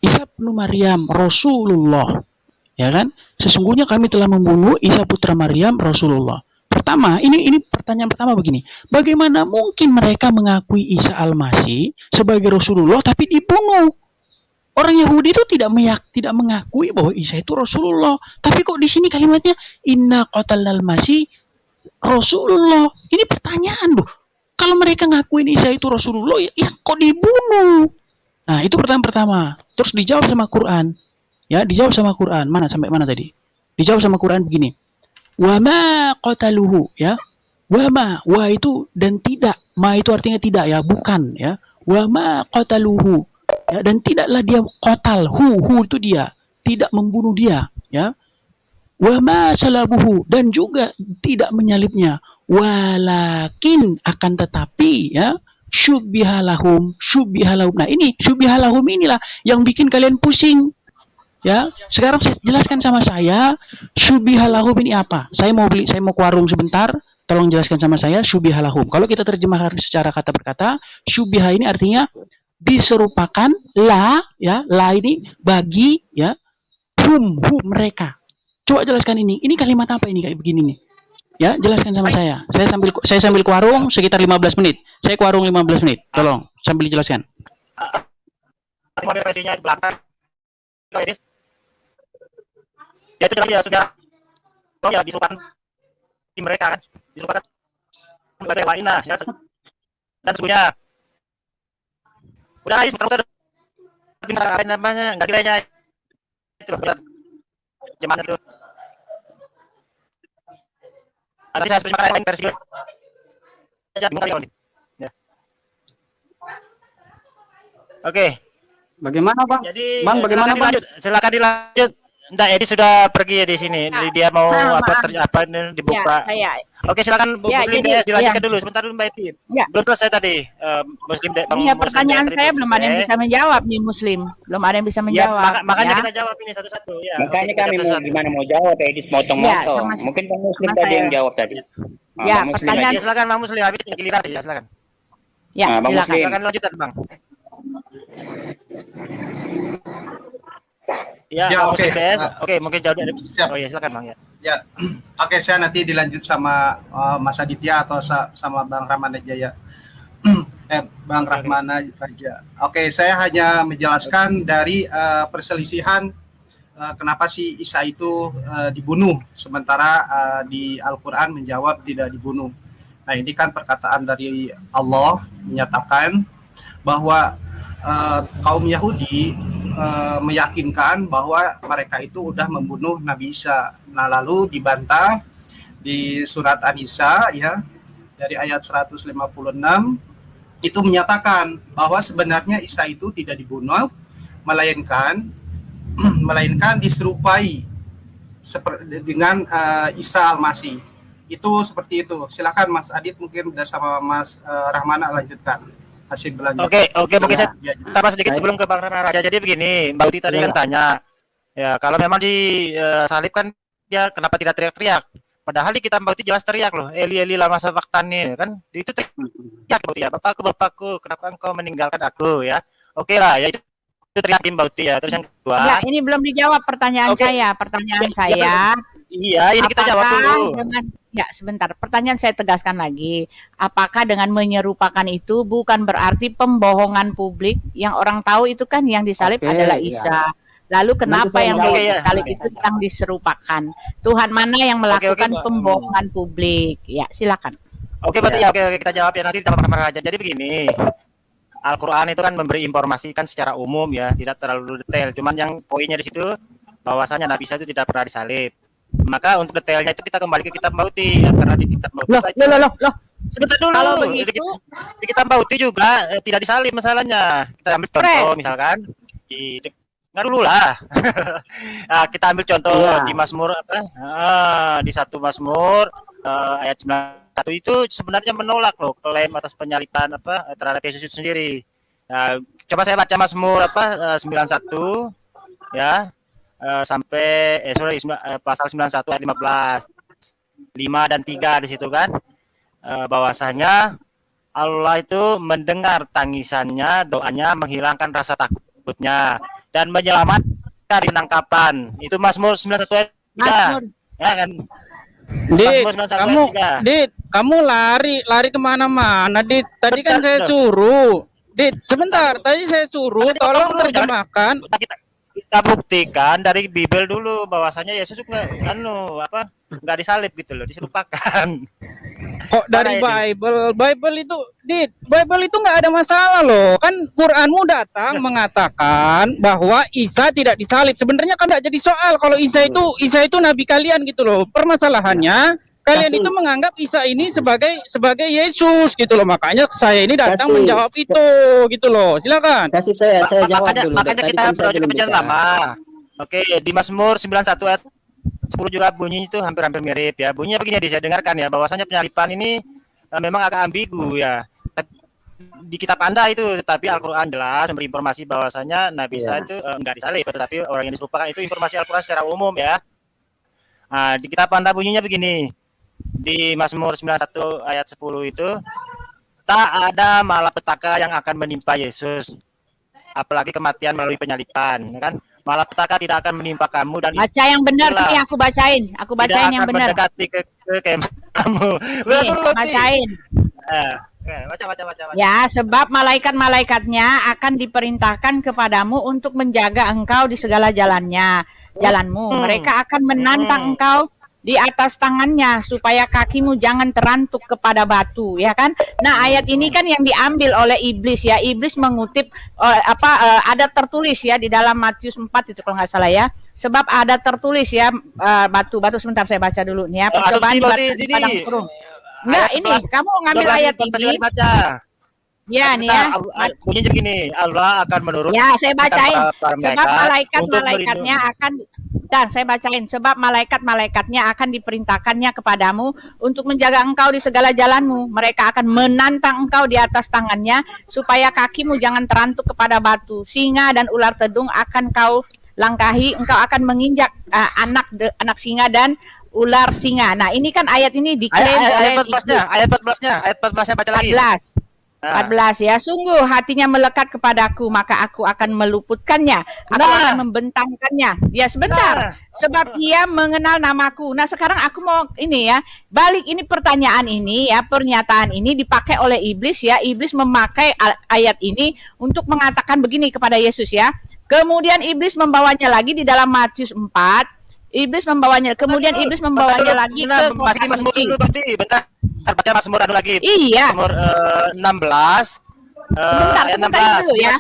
Isa bin Maryam Rasulullah. Ya kan? Sesungguhnya kami telah membunuh Isa putra Maryam Rasulullah. Pertama, ini pertanyaan pertama begini. Bagaimana mungkin mereka mengakui Isa al-Masih sebagai Rasulullah tapi dibunuh? Orang Yahudi itu tidak mengakui bahwa Isa itu Rasulullah. Tapi kok di sini kalimatnya inna qatalnal masih Rasulullah. Ini pertanyaan loh. Kalau mereka ngakuin Isa itu Rasulullah, ya kok dibunuh? Nah, itu pertanyaan pertama. Terus dijawab sama Quran. Ya, dijawab sama Quran. Sampai mana tadi? Dijawab sama Quran begini. Wa ma qataluhu ya. Wa itu dan tidak. Ma itu artinya tidak ya, bukan ya. Wa ma qataluhu. ya, dan tidaklah dia kotal, hu itu dia, tidak membunuh dia, ya. Wa ma salabuhu, dan juga tidak menyalibnya, walakin, akan tetapi, ya, syubbihalahum. Nah, ini syubbihalahum inilah yang bikin kalian pusing. Ya, sekarang saya jelaskan sama saya, syubbihalahum ini apa? Saya mau ke warung sebentar, tolong jelaskan sama saya syubbihalahum. Kalau kita terjemahkan secara kata per kata, syubbiha ini artinya diserupakan, la, ya, la ini bagi, ya, hum mereka. Coba jelaskan ini. Ini kalimat apa ini kayak begini nih? Ya, jelaskan sama saya. Saya sambil ke warung sekitar 15 menit. Saya ke warung 15 menit. Tolong sambil dijelaskan. Mobil resinya di belakang. Ya itu tadi ya sudah. Oh ya disuruhkan tim mereka kan. Disuruhkan kepada yang lain lah ya. Dan sesungguhnya udah habis muter-muter. Tapi enggak kiranya itu gimana itu. Nanti saya seperti lain versi aja bingung kali ya. Oke. Bagaimana Bang? Jadi Bang, bagaimana Bang? Silakan dilanjut. Enggak, Edi sudah pergi ya di sini. Jadi dia mau apa dibuka. Ya, Oke, silakan Bu Muslim jadi, dilanjutkan dulu. Sebentar dulu Mbak Edi. Belum selesai tadi. Muslim Bang. Iya, pertanyaan saya belum ada yang bisa menjawab nih Muslim. Belum ada yang bisa menjawab. Makanya ya. kita jawab ini satu-satu ya. Makanya kami mau gimana mau jawab, Edi motong-motong. Mungkin Bang Muslim tadi yang jawab tadi. Ya, pertanyaan. Ya, silakan Bang Muslim, habis giliran ya, silakan. Ya, silakan. Silakan lanjutkan, Bang. Ya, oke. Oke, mungkin jawab dari siap. Oh ya, silakan Bang ya. Ya, oke, saya nanti dilanjut sama Mas Aditya atau sama Bang Rahmana Jaya. Bang Rahmana Raja. Oke, saya hanya menjelaskan dari perselisihan kenapa si Isa itu dibunuh, sementara di Al-Quran menjawab tidak dibunuh. Nah, ini kan perkataan dari Allah menyatakan bahwa kaum Yahudi meyakinkan bahwa mereka itu udah membunuh Nabi Isa. Nah, lalu dibantah di surat An-Nisa ya, dari ayat 156 itu menyatakan bahwa sebenarnya Isa itu tidak dibunuh, melainkan diserupai dengan Isa Al-Masih. Itu seperti itu. Silakan Mas Adit, mungkin udah sama Mas Rahmana lanjutkan. Hasil berlanjut. Oke, mungkin saya tambah sedikit sebelum ke Bang Rahmana Raja. Jadi begini, Mbak Uti tadi kan tanya, ya kalau memang disalib kan ya kenapa tidak teriak-teriak? Padahal di kitab Mbak Uti jelas teriak loh. Eli lama sabaqtani kan. Itu teriak Mbak Uti ya. Bapakku, kenapa engkau meninggalkan aku ya? Oke lah, ya itu teriakin Mbak Uti ya. Terus yang kedua. Ya, ini belum dijawab pertanyaan saya. Pertanyaan saya. Iya, ini kita jawab dulu. Ya, sebentar. Pertanyaan saya tegaskan lagi. Apakah dengan menyerupakan itu bukan berarti pembohongan publik? Yang orang tahu itu kan yang disalib adalah Isa. Lalu kenapa yang disalib itu yang diserupakan? Tuhan mana yang melakukan pembohongan publik? Ya, silakan. Oke, berarti ya, oke, kita jawab ya nanti kita Rahmana Raja. Jadi begini. Al-Qur'an itu kan memberi informasi kan secara umum ya, tidak terlalu detail. Cuman yang poinnya di situ bahwasanya Nabi Isa itu tidak pernah disalib. Maka untuk detailnya itu kita kembali ke kitab Mbak Uti ya, karena di kitab Mbak Uti loh. Sebentar dulu. Kalau begitu di kitab Mbak Uti juga tidak disalib masalahnya. Kita ambil contoh misalkan nggak dulu lah. Nah, kita ambil contoh di Mazmur di 1 Mazmur ayat 91 itu sebenarnya menolak loh klaim atas penyaliban terhadap Yesus itu sendiri. Nah, coba saya baca Mazmur 91 ya. Sampai pasal 91 ayat 15 5 dan 3 di situ kan bahwasanya Allah itu mendengar tangisannya, doanya, menghilangkan rasa takutnya dan menyelamatkan dari penangkapan. Itu Mazmur 91 ayat 3 ya kan. Dit, kamu lari kemana-mana, Dit. Tadi kan saya suruh. Dit, sebentar. Tadi saya suruh tolong terjemahkan. Kita buktikan dari Bible dulu bahwasanya Yesus juga nggak disalib gitu loh, diserupakan. Kok dari Bible itu, Dit, Bible itu nggak ada masalah loh. Kan Quranmu datang mengatakan bahwa Isa tidak disalib. Sebenarnya kan nggak jadi soal kalau Isa itu nabi kalian gitu loh. Permasalahannya kalian itu menganggap Isa ini sebagai Yesus gitu loh. Makanya saya ini datang menjawab itu gitu loh. Silakan. Kasih saya jawab Makanya, dulu. makanya Tadi kita kan saya berujuk belum kebencian bicara. lama. Oke, di Mazmur 91 ayat 10 juga bunyinya itu hampir-hampir mirip ya. Bunyinya begini, saya dengarkan ya, bahwasanya penyalipan ini memang agak ambigu ya. Di kitab Anda itu, tetapi Al-Qur'an jelas memberi informasi bahwasanya Nabi Isa itu enggak disalib, tetapi orang yang diserupakan itu informasi Al-Qur'an secara umum ya. Nah, di kitab Anda bunyinya begini. Di Mazmur 91 ayat 10 itu, tak ada malapetaka yang akan menimpa Yesus, apalagi kematian melalui penyalipan, ya kan? Malapetaka tidak akan menimpa kamu dan Baca yang benar itulah sini, aku bacain tidak yang akan benar. mendekati ke kemahmu. Nih, bacain. Baca. Ya, sebab malaikat-malaikatnya akan diperintahkan kepadamu untuk menjaga engkau di segala jalanmu. Mereka akan menantang engkau di atas tangannya supaya kakimu jangan terantuk kepada batu, ya kan? Nah, ayat ini kan yang diambil oleh iblis ya. Iblis mengutip ada tertulis ya di dalam Matius 4 itu kalau nggak salah ya. Sebab ada tertulis ya batu sebentar saya baca dulu nih ya. Percobaan di padang gurun. Enggak, ini kamu ngambil ayat ini. Ya, nih ya. Bunyinya begini, Allah akan menurut. Ya, saya bacain. Sebab malaikat-malaikatnya akan saya bacain. Sebab malaikat-malaikatnya akan diperintahkannya kepadamu untuk menjaga engkau di segala jalanmu. Mereka akan menantang engkau di atas tangannya supaya kakimu jangan terantuk kepada batu. Singa dan ular tedung akan kau langkahi. Engkau akan menginjak anak singa dan ular singa. Nah, ini kan ayat ini diklaim oleh ayat 14-nya baca lagi. 14 ya, sungguh hatinya melekat kepadaku, maka aku akan meluputkannya, aku akan membentangkannya. Ya sebentar, sebab ia mengenal namaku. Nah sekarang aku mau ini ya, balik ini pertanyaan ini ya, pernyataan ini dipakai oleh iblis ya. Iblis memakai ayat ini untuk mengatakan begini kepada Yesus ya. Kemudian iblis membawanya lagi di dalam Matius 4. Iblis membawanya lagi ke kota suci. Bentar, baca Mazmur lagi. Iya. Mazmur 16. Sebentar dulu ya.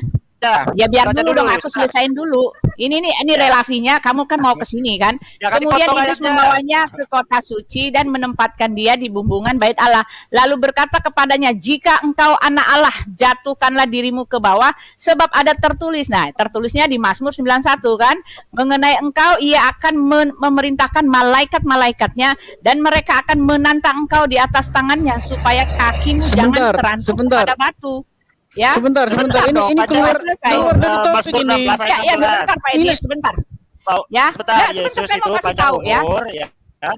Ya biar dulu dong aku selesain dulu. Ini relasinya, kamu kan mau ke sini kan. Kemudian iblis membawanya ke kota suci dan menempatkan dia di bumbungan bait Allah. Lalu berkata kepadanya, jika engkau anak Allah, jatuhkanlah dirimu ke bawah, sebab ada tertulis. Nah, tertulisnya di Mazmur 91 kan, mengenai engkau ia akan memerintahkan malaikat-malaikatnya dan mereka akan menantang engkau di atas tangannya supaya kakimu jangan terantuk pada batu. Ya. Sebentar. Ini keluar dari topik ini. Ya, sebentar Pak Edi, sebentar. Ya, Yesus saya itu mau kasih panjang tahu ya. umur ya.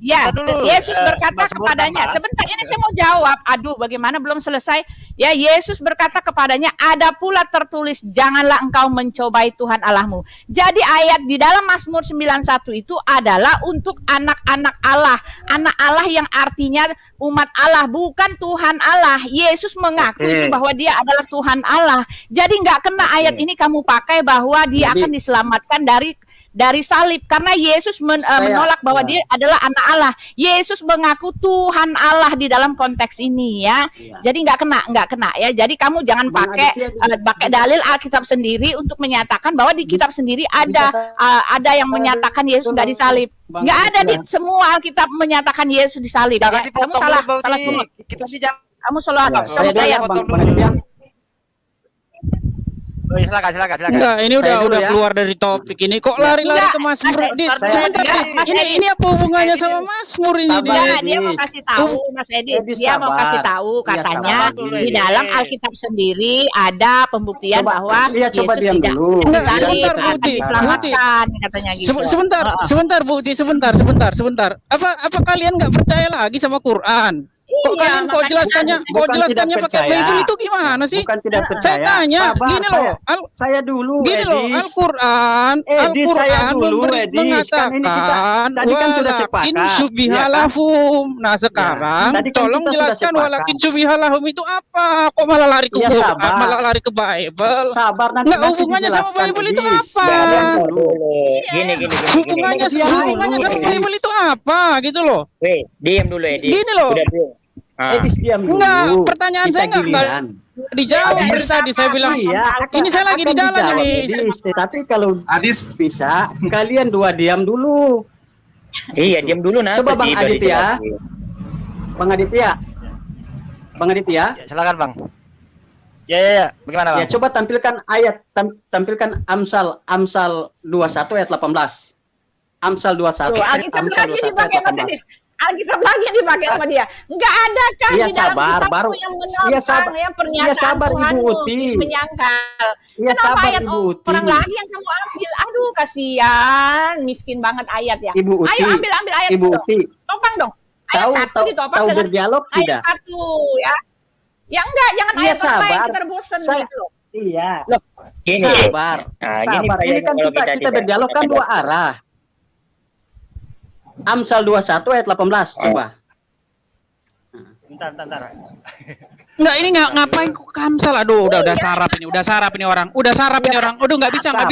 Ya, Yesus berkata kepadanya, sebentar ini saya mau jawab. Aduh, bagaimana belum selesai? Ya, Yesus berkata kepadanya, ada pula tertulis, janganlah engkau mencobai Tuhan Allahmu. Jadi ayat di dalam Mazmur 91 itu adalah untuk anak-anak Allah. Anak Allah yang artinya umat Allah, bukan Tuhan Allah. Yesus mengaku itu bahwa dia adalah Tuhan Allah. Jadi nggak kena ayat ini kamu pakai bahwa dia akan diselamatkan dari salib, karena Yesus menolak bahwa dia adalah anak Allah. Yesus mengaku Tuhan Allah di dalam konteks ini ya. Jadi nggak kena ya. Jadi kamu jangan pakai dalil Alkitab sendiri untuk menyatakan bahwa di kitab sendiri ada yang menyatakan Yesus nggak disalib. Nggak ada di semua Alkitab menyatakan Yesus disalib. Ya. Kamu salah semua. Kamu salah. Silakan. Enggak, ini udah keluar dari topik ini. Kok lari-lari ke Mazmur? Sebentar, ini apa hubungannya sama Mazmur ini? Dia mau kasih tahu, Mas Edi. Dia mau kasih tahu katanya di dalam Alkitab sendiri ada pembuktian bahwa Yesus tidak disalib, akan diselamatkan katanya gitu. Sebentar. Apa kalian nggak percaya lagi sama Quran? Kok jelaskannya pakai Bible itu gimana sih? Bukan tidak percaya. Saya tanya, gini loh. Saya dulu, Al-Quran mengatakan tadi kan sudah sepakat. Walakin subihalahum. Nah sekarang tolong jelaskan walakin subihalahum itu apa? Kok malah lari ke Quran, malah lari ke Bible? Sabar, nanti hubungannya sama Bible itu apa? Gini. Hubungannya sama Bible itu apa gitu loh? Diam dulu Edi. Gini loh. Diam dulu. Enggak, pertanyaan saya enggak dijawab dari tadi. Saya bilang, ini saya lagi di jalan ini. Tapi kalau bisa, kalian dua diam dulu. Iya, diam dulu nanti. Coba Bang Adit ya. Bang Aditya. Bang Aditya. Ya, silakan Bang. Ya. Bagaimana Bang? Ya, coba tampilkan ayat, tampilkan Amsal 21 ayat 18. Amsal 21. Tuh, Alkitab Amsal lagi 21 dipakai ayat Mas 18. Idris. Alkitab lagi yang dipakai sama dia. Enggak ada kan Iya, di dalam sabar, kitabmu baru. yang Iya, menopang sabar. ya Iya, pernyataan sabar, Ibu Tuhanmu Uti. menyangkal. Iya, Kenapa sabar, ayat Ibu Uti. orang lagi yang kamu ambil? Aduh, kasihan, miskin banget ayat ya. Ibu Uti. Ayo ambil ayat Ibu itu dong. Uti. Topang dong. Ayat satu ditopang tahu dengan berdialog ayat tidak? satu ya. Ya enggak, jangan Iya, ayat orang lain sabar. kita bosan Saya- gitu loh. Iya. Loh, Gini, Sabar. nah, gini Sabar. Pak Ini Yoyo, kan kalau kita tidak- berdialog kan dua arah. Amsal 21 ayat 18 coba. Bentar. Enggak, ini ngapain kok Kamsal? Aduh, udah sarap ini orang. Udah sarap ini orang. Aduh, nggak bisa. Sabar,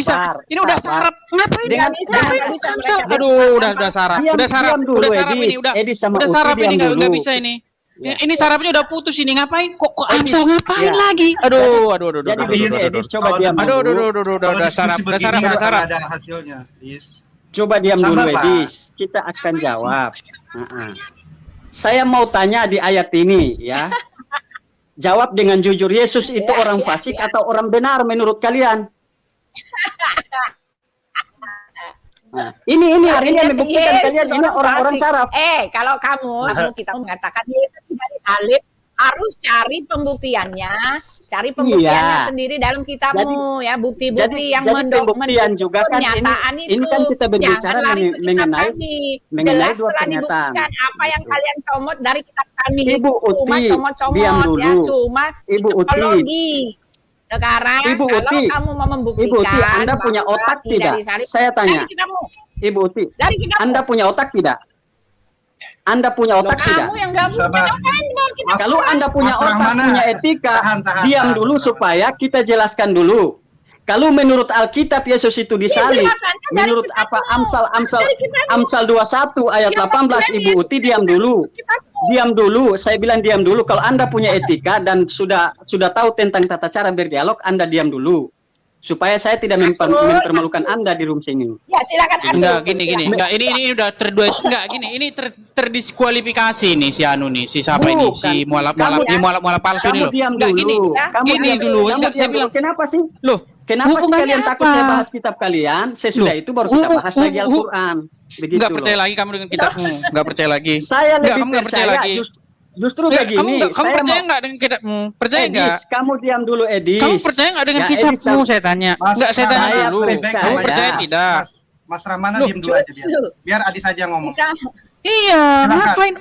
Ini udah sabar. sarap. Ngapain? Dengan- Ngapain dengan- kok bisa Kamsal? mereka. Aduh, udah sarap. Diam- Udah sarap. diam dulu, Udah sarap Edis. ini. Edis sama Udah Uti sarap diam ini nggak dulu. bisa ini. Ya. Ini sarapnya udah putus ini. Ngapain? Kok Edis, Amsal ngapain ya. lagi? Aduh. Jadi begini, Edis, coba Kalau diam debat- dulu. Udah Kalau sarap. diskusi Udah begini sarap. nggak Udah akan sarap. ada hasilnya, Is. Coba diam Sabar, dulu, Pak. Edis. Kita akan jawab. Saya mau tanya di ayat ini ya. Jawab dengan jujur, Yesus itu orang fasik atau orang benar menurut kalian? Nah, ini yang membuktikan kalian ini orang-orang saraf. Kalau kamu kita mengatakan Yesus tidak disalib, harus cari pembuktiannya sendiri dalam kitabmu ya, bukti-bukti yang pembuktian juga kan pernyataan ini kan kita berbicara Jangan lari ke kitab mengenai kami. mengenai Jelas dua telah pernyataan. dibuktikan apa yang kalian comot dari kitab kami. Ibu Cuma Uti, comot-comot diam ya, dulu. cuma Ibu Uti. psikologi. Sekarang Ibu kalau Uti. kamu mau membuktikan Ibu Uti, Anda punya bahwa otak tidak? disalib, Saya tanya. dari kitabmu. Ibu Uti, Dari kitabmu. Anda punya otak tidak? Anda punya otak Loh, tidak? kamu yang gak Sabar. ngapain bawa kitab? Mas- Kalau Anda punya Mas otak, Rahmana. punya etika, Tahan, diam dulu Mas Rahmana. supaya kita jelaskan dulu. Kalau menurut Alkitab Yesus itu disalib, jelasannya dari menurut kitabmu. apa Dari kitabmu. Amsal 21 ayat Ya, 18, maksudnya Ibu Yesus Uti diam dulu. kitabmu. Diam dulu, saya bilang diam dulu. Kalau Anda punya etika dan sudah tahu tentang tata cara berdialog, Anda diam dulu. Supaya saya tidak mempermalukan Anda di room sini. Ya silakan Asul. Enggak, gini. Enggak, ini udah ini terdiskualifikasi nih si anu nih, si siapa ini? Bukan. Si mualaf Kamu- palsu ini Kamu loh. diam Enggak, dulu. gini. Kamu Gini diam dulu. Kamu Saya diam bilang, dulu. Kenapa sih? loh, Kenapa sih hubungannya kalian takut apa? saya bahas kitab kalian? Sesudah itu baru kita bahas lagi Al-Quran. Begitu Enggak loh. percaya lagi kamu dengan kitabmu. Enggak percaya lagi. Saya Enggak, lebih kamu enggak percaya percaya. lagi. Justru Enggak, begini. kamu saya percaya mau- enggak dengan kitabmu? Percaya enggak? Edis, kamu diam dulu, Edis. Kamu percaya enggak dengan Ya, kitabmu? Edis, Saya tanya. Mas Enggak, saya tanya Rahmana, dulu. baik-baik Kamu aja. percaya tidak? Mas Rahmana Loh, diam dulu aja biar Adi saja ngomong. Iya, Silakan. ngapain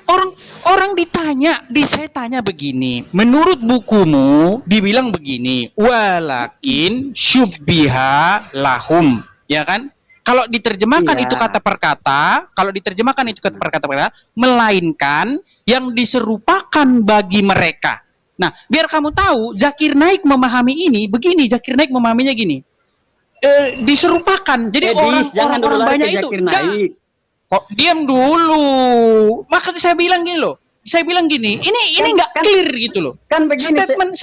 orang ditanya, saya tanya begini. Menurut bukumu dibilang begini, walakin syubbiha lahum, ya kan? Kalau diterjemahkan Iya. itu kata per kata, melainkan yang diserupakan bagi mereka. Nah, biar kamu tahu, Zakir Naik memahami ini begini, Zakir Naik memahaminya gini. Diserupakan. Jadi Edis, jangan dulu orang lari banyak ke itu Zakir enggak. Naik. Kok diam dulu. Makanya saya bilang gini loh. Saya bilang gini, ini nggak clear gitu loh. Kan begini, Statement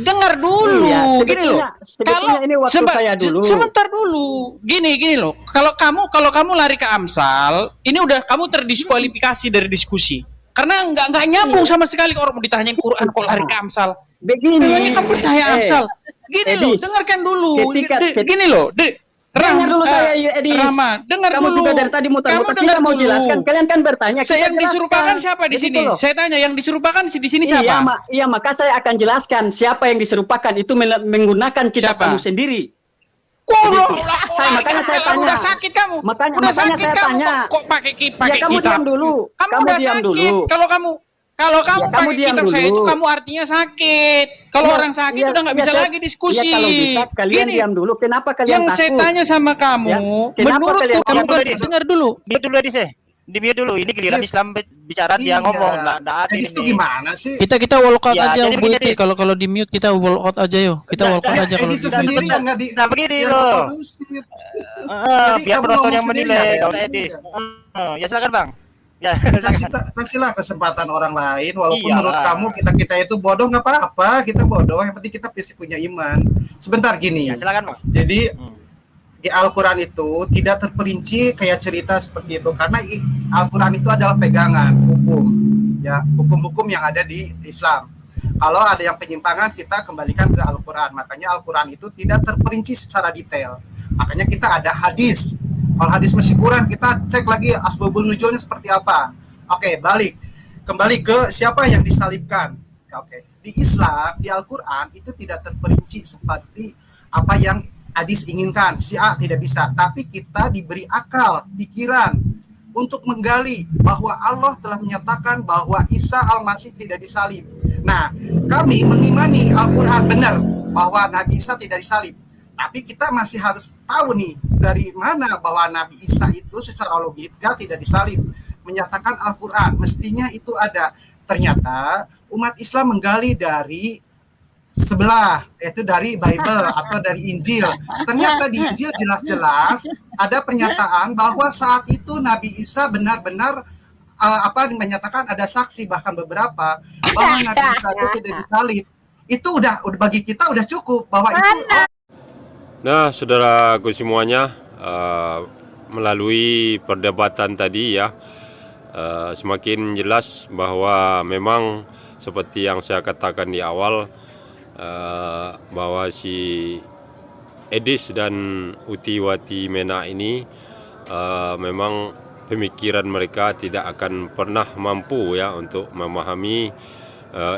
dengar dulu. Iya, Gini loh. sebetulnya ini waktu saya dulu. Sebentar dulu. Gini loh. Kalau kamu lari ke Amsal, ini udah kamu terdiskualifikasi dari diskusi. Karena nggak nyambung sama sekali orang mau ditanyain Quran kok lari ke Amsal. Begini. Kayaknya kamu percaya Amsal. Gini loh, Edis, dengarkan dulu. ketika- Gini loh, Dengar dulu saya, Edis. Rama, dengar Kamu dulu. juga dari tadi muter-muter. Kamu dengar Kita mau dulu. jelaskan. Kalian kan bertanya. kita Yang jelaskan. diserupakan siapa di Begitu sini? loh. Saya tanya yang diserupakan di sini Iya, siapa? iya, maka saya akan jelaskan siapa yang diserupakan itu menggunakan kitab Siapa? kamu sendiri. Makanya saya tanya. Udah sakit kamu. Makanya udah saya sakit kamu. tanya. Kok pakai Ya kamu kitab? diam dulu. Kamu udah diam sakit. dulu. Kalau kamu Ya, kamu pakai diam kitab saya dulu. itu kamu artinya sakit. Kalau Ya, orang sakit ya, udah nggak ya, bisa saya- lagi diskusi. Ya kalau bisa kalian Gini, diam dulu. Kenapa kalian yang takut? saya tanya sama kamu, Ya, kenapa menurut kalian kamu takut? dengar dulu. Mute dulu Edis di mute dulu. Ini giliran Yes. Islam bicara dia ngomong, enggak adil Edis itu ini. gimana sih? Kita walkout Ya, aja jadi Bu begini, Iti. Dis. Kalau di mute kita walkout aja yuk. Kita Nah, walkout aja kalau Edis di sendiri sebentar. yang nggak di. Nah, begini yang loh. kondusif. Biar kamu penonton ngomong yang sendiri, menilai, ya, kalau ya. Edis. Ya silakan Bang. Ya. Kasihlah kesempatan orang lain walaupun Iyalah. menurut kamu kita itu bodoh nggak apa-apa, kita bodoh, yang penting kita pasti punya iman. Sebentar gini. Ya silakan Bang. Jadi di Al-Quran itu tidak terperinci kayak cerita seperti itu karena Al-Quran itu adalah pegangan hukum. Ya, ya hukum-hukum yang ada di Islam. Kalau ada yang penyimpangan, kita kembalikan ke Al-Quran. Makanya Al-Quran itu tidak terperinci secara detail. Makanya kita ada hadis. Kalau hadis masih kurang, kita cek lagi asbabul nuzulnya seperti apa. Oke, balik. Kembali ke siapa yang disalibkan. Oke. Di Islam, di Al-Quran itu tidak terperinci seperti apa yang hadis inginkan. Si A tidak bisa. Tapi kita diberi akal, pikiran untuk menggali bahwa Allah telah menyatakan bahwa Isa Al-Masih tidak disalib. Nah, kami mengimani Al-Quran benar bahwa Nabi Isa tidak disalib. Tapi kita masih harus tahu nih dari mana bahwa Nabi Isa itu secara logika tidak disalib. Menyatakan Al-Quran, mestinya itu ada. Ternyata umat Islam menggali dari sebelah, yaitu dari Bible atau dari Injil. Ternyata di Injil jelas-jelas ada pernyataan bahwa saat itu Nabi Isa benar-benar menyatakan, ada saksi bahkan beberapa bahwa Nabi Isa itu tidak disalib. Itu udah bagi kita udah cukup bahwa itu. Nah, saudaraku semuanya, melalui perdebatan tadi ya, semakin jelas bahwa memang seperti yang saya katakan di awal, bahwa si Edis dan Uti Wati Mena ini memang pemikiran mereka tidak akan pernah mampu ya untuk memahami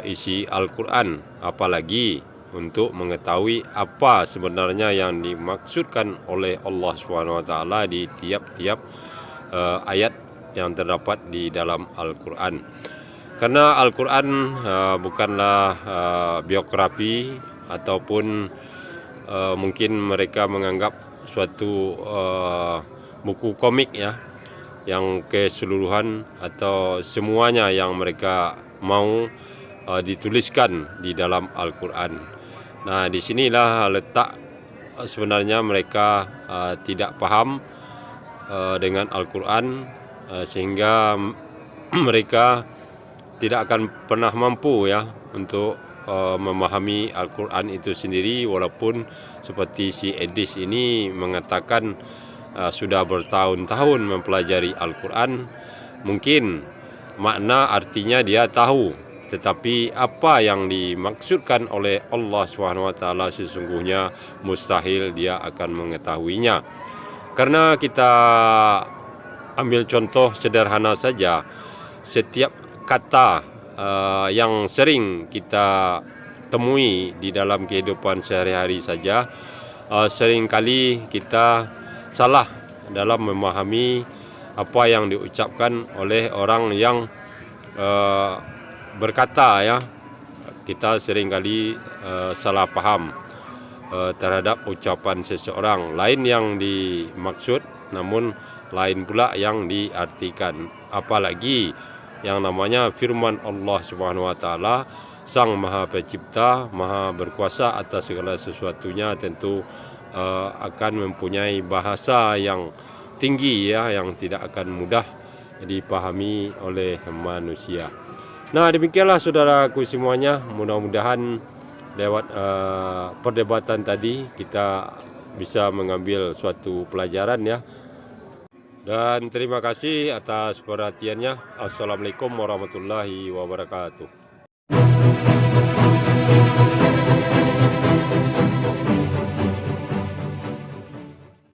isi Al-Quran, apalagi untuk mengetahui apa sebenarnya yang dimaksudkan oleh Allah SWT di tiap-tiap ayat yang terdapat di dalam Al-Quran. Karena Al-Quran bukanlah biografi ataupun mungkin mereka menganggap suatu buku komik ya, yang keseluruhan atau semuanya yang mereka mau dituliskan di dalam Al-Quran. Nah, disinilah letak sebenarnya mereka tidak paham dengan Al-Quran, sehingga mereka tidak akan pernah mampu ya untuk memahami Al-Quran itu sendiri, walaupun seperti si Edis ini mengatakan sudah bertahun-tahun mempelajari Al-Quran. Mungkin makna artinya dia tahu, tetapi apa yang dimaksudkan oleh Allah SWT sesungguhnya mustahil dia akan mengetahuinya. Karena kita ambil contoh sederhana saja, setiap kata yang sering kita temui di dalam kehidupan sehari-hari saja, seringkali kita salah dalam memahami apa yang diucapkan oleh orang yang berkata ya. Kita seringkali salah paham terhadap ucapan seseorang, lain yang dimaksud namun lain pula yang diartikan. Apalagi yang namanya firman Allah Subhanahu wa taala, Sang Maha Pencipta, Maha berkuasa atas segala sesuatunya, tentu akan mempunyai bahasa yang tinggi ya, yang tidak akan mudah dipahami oleh manusia. Nah, demikianlah saudaraku semuanya, mudah-mudahan lewat perdebatan tadi kita bisa mengambil suatu pelajaran ya. Dan terima kasih atas perhatiannya. Assalamualaikum warahmatullahi wabarakatuh.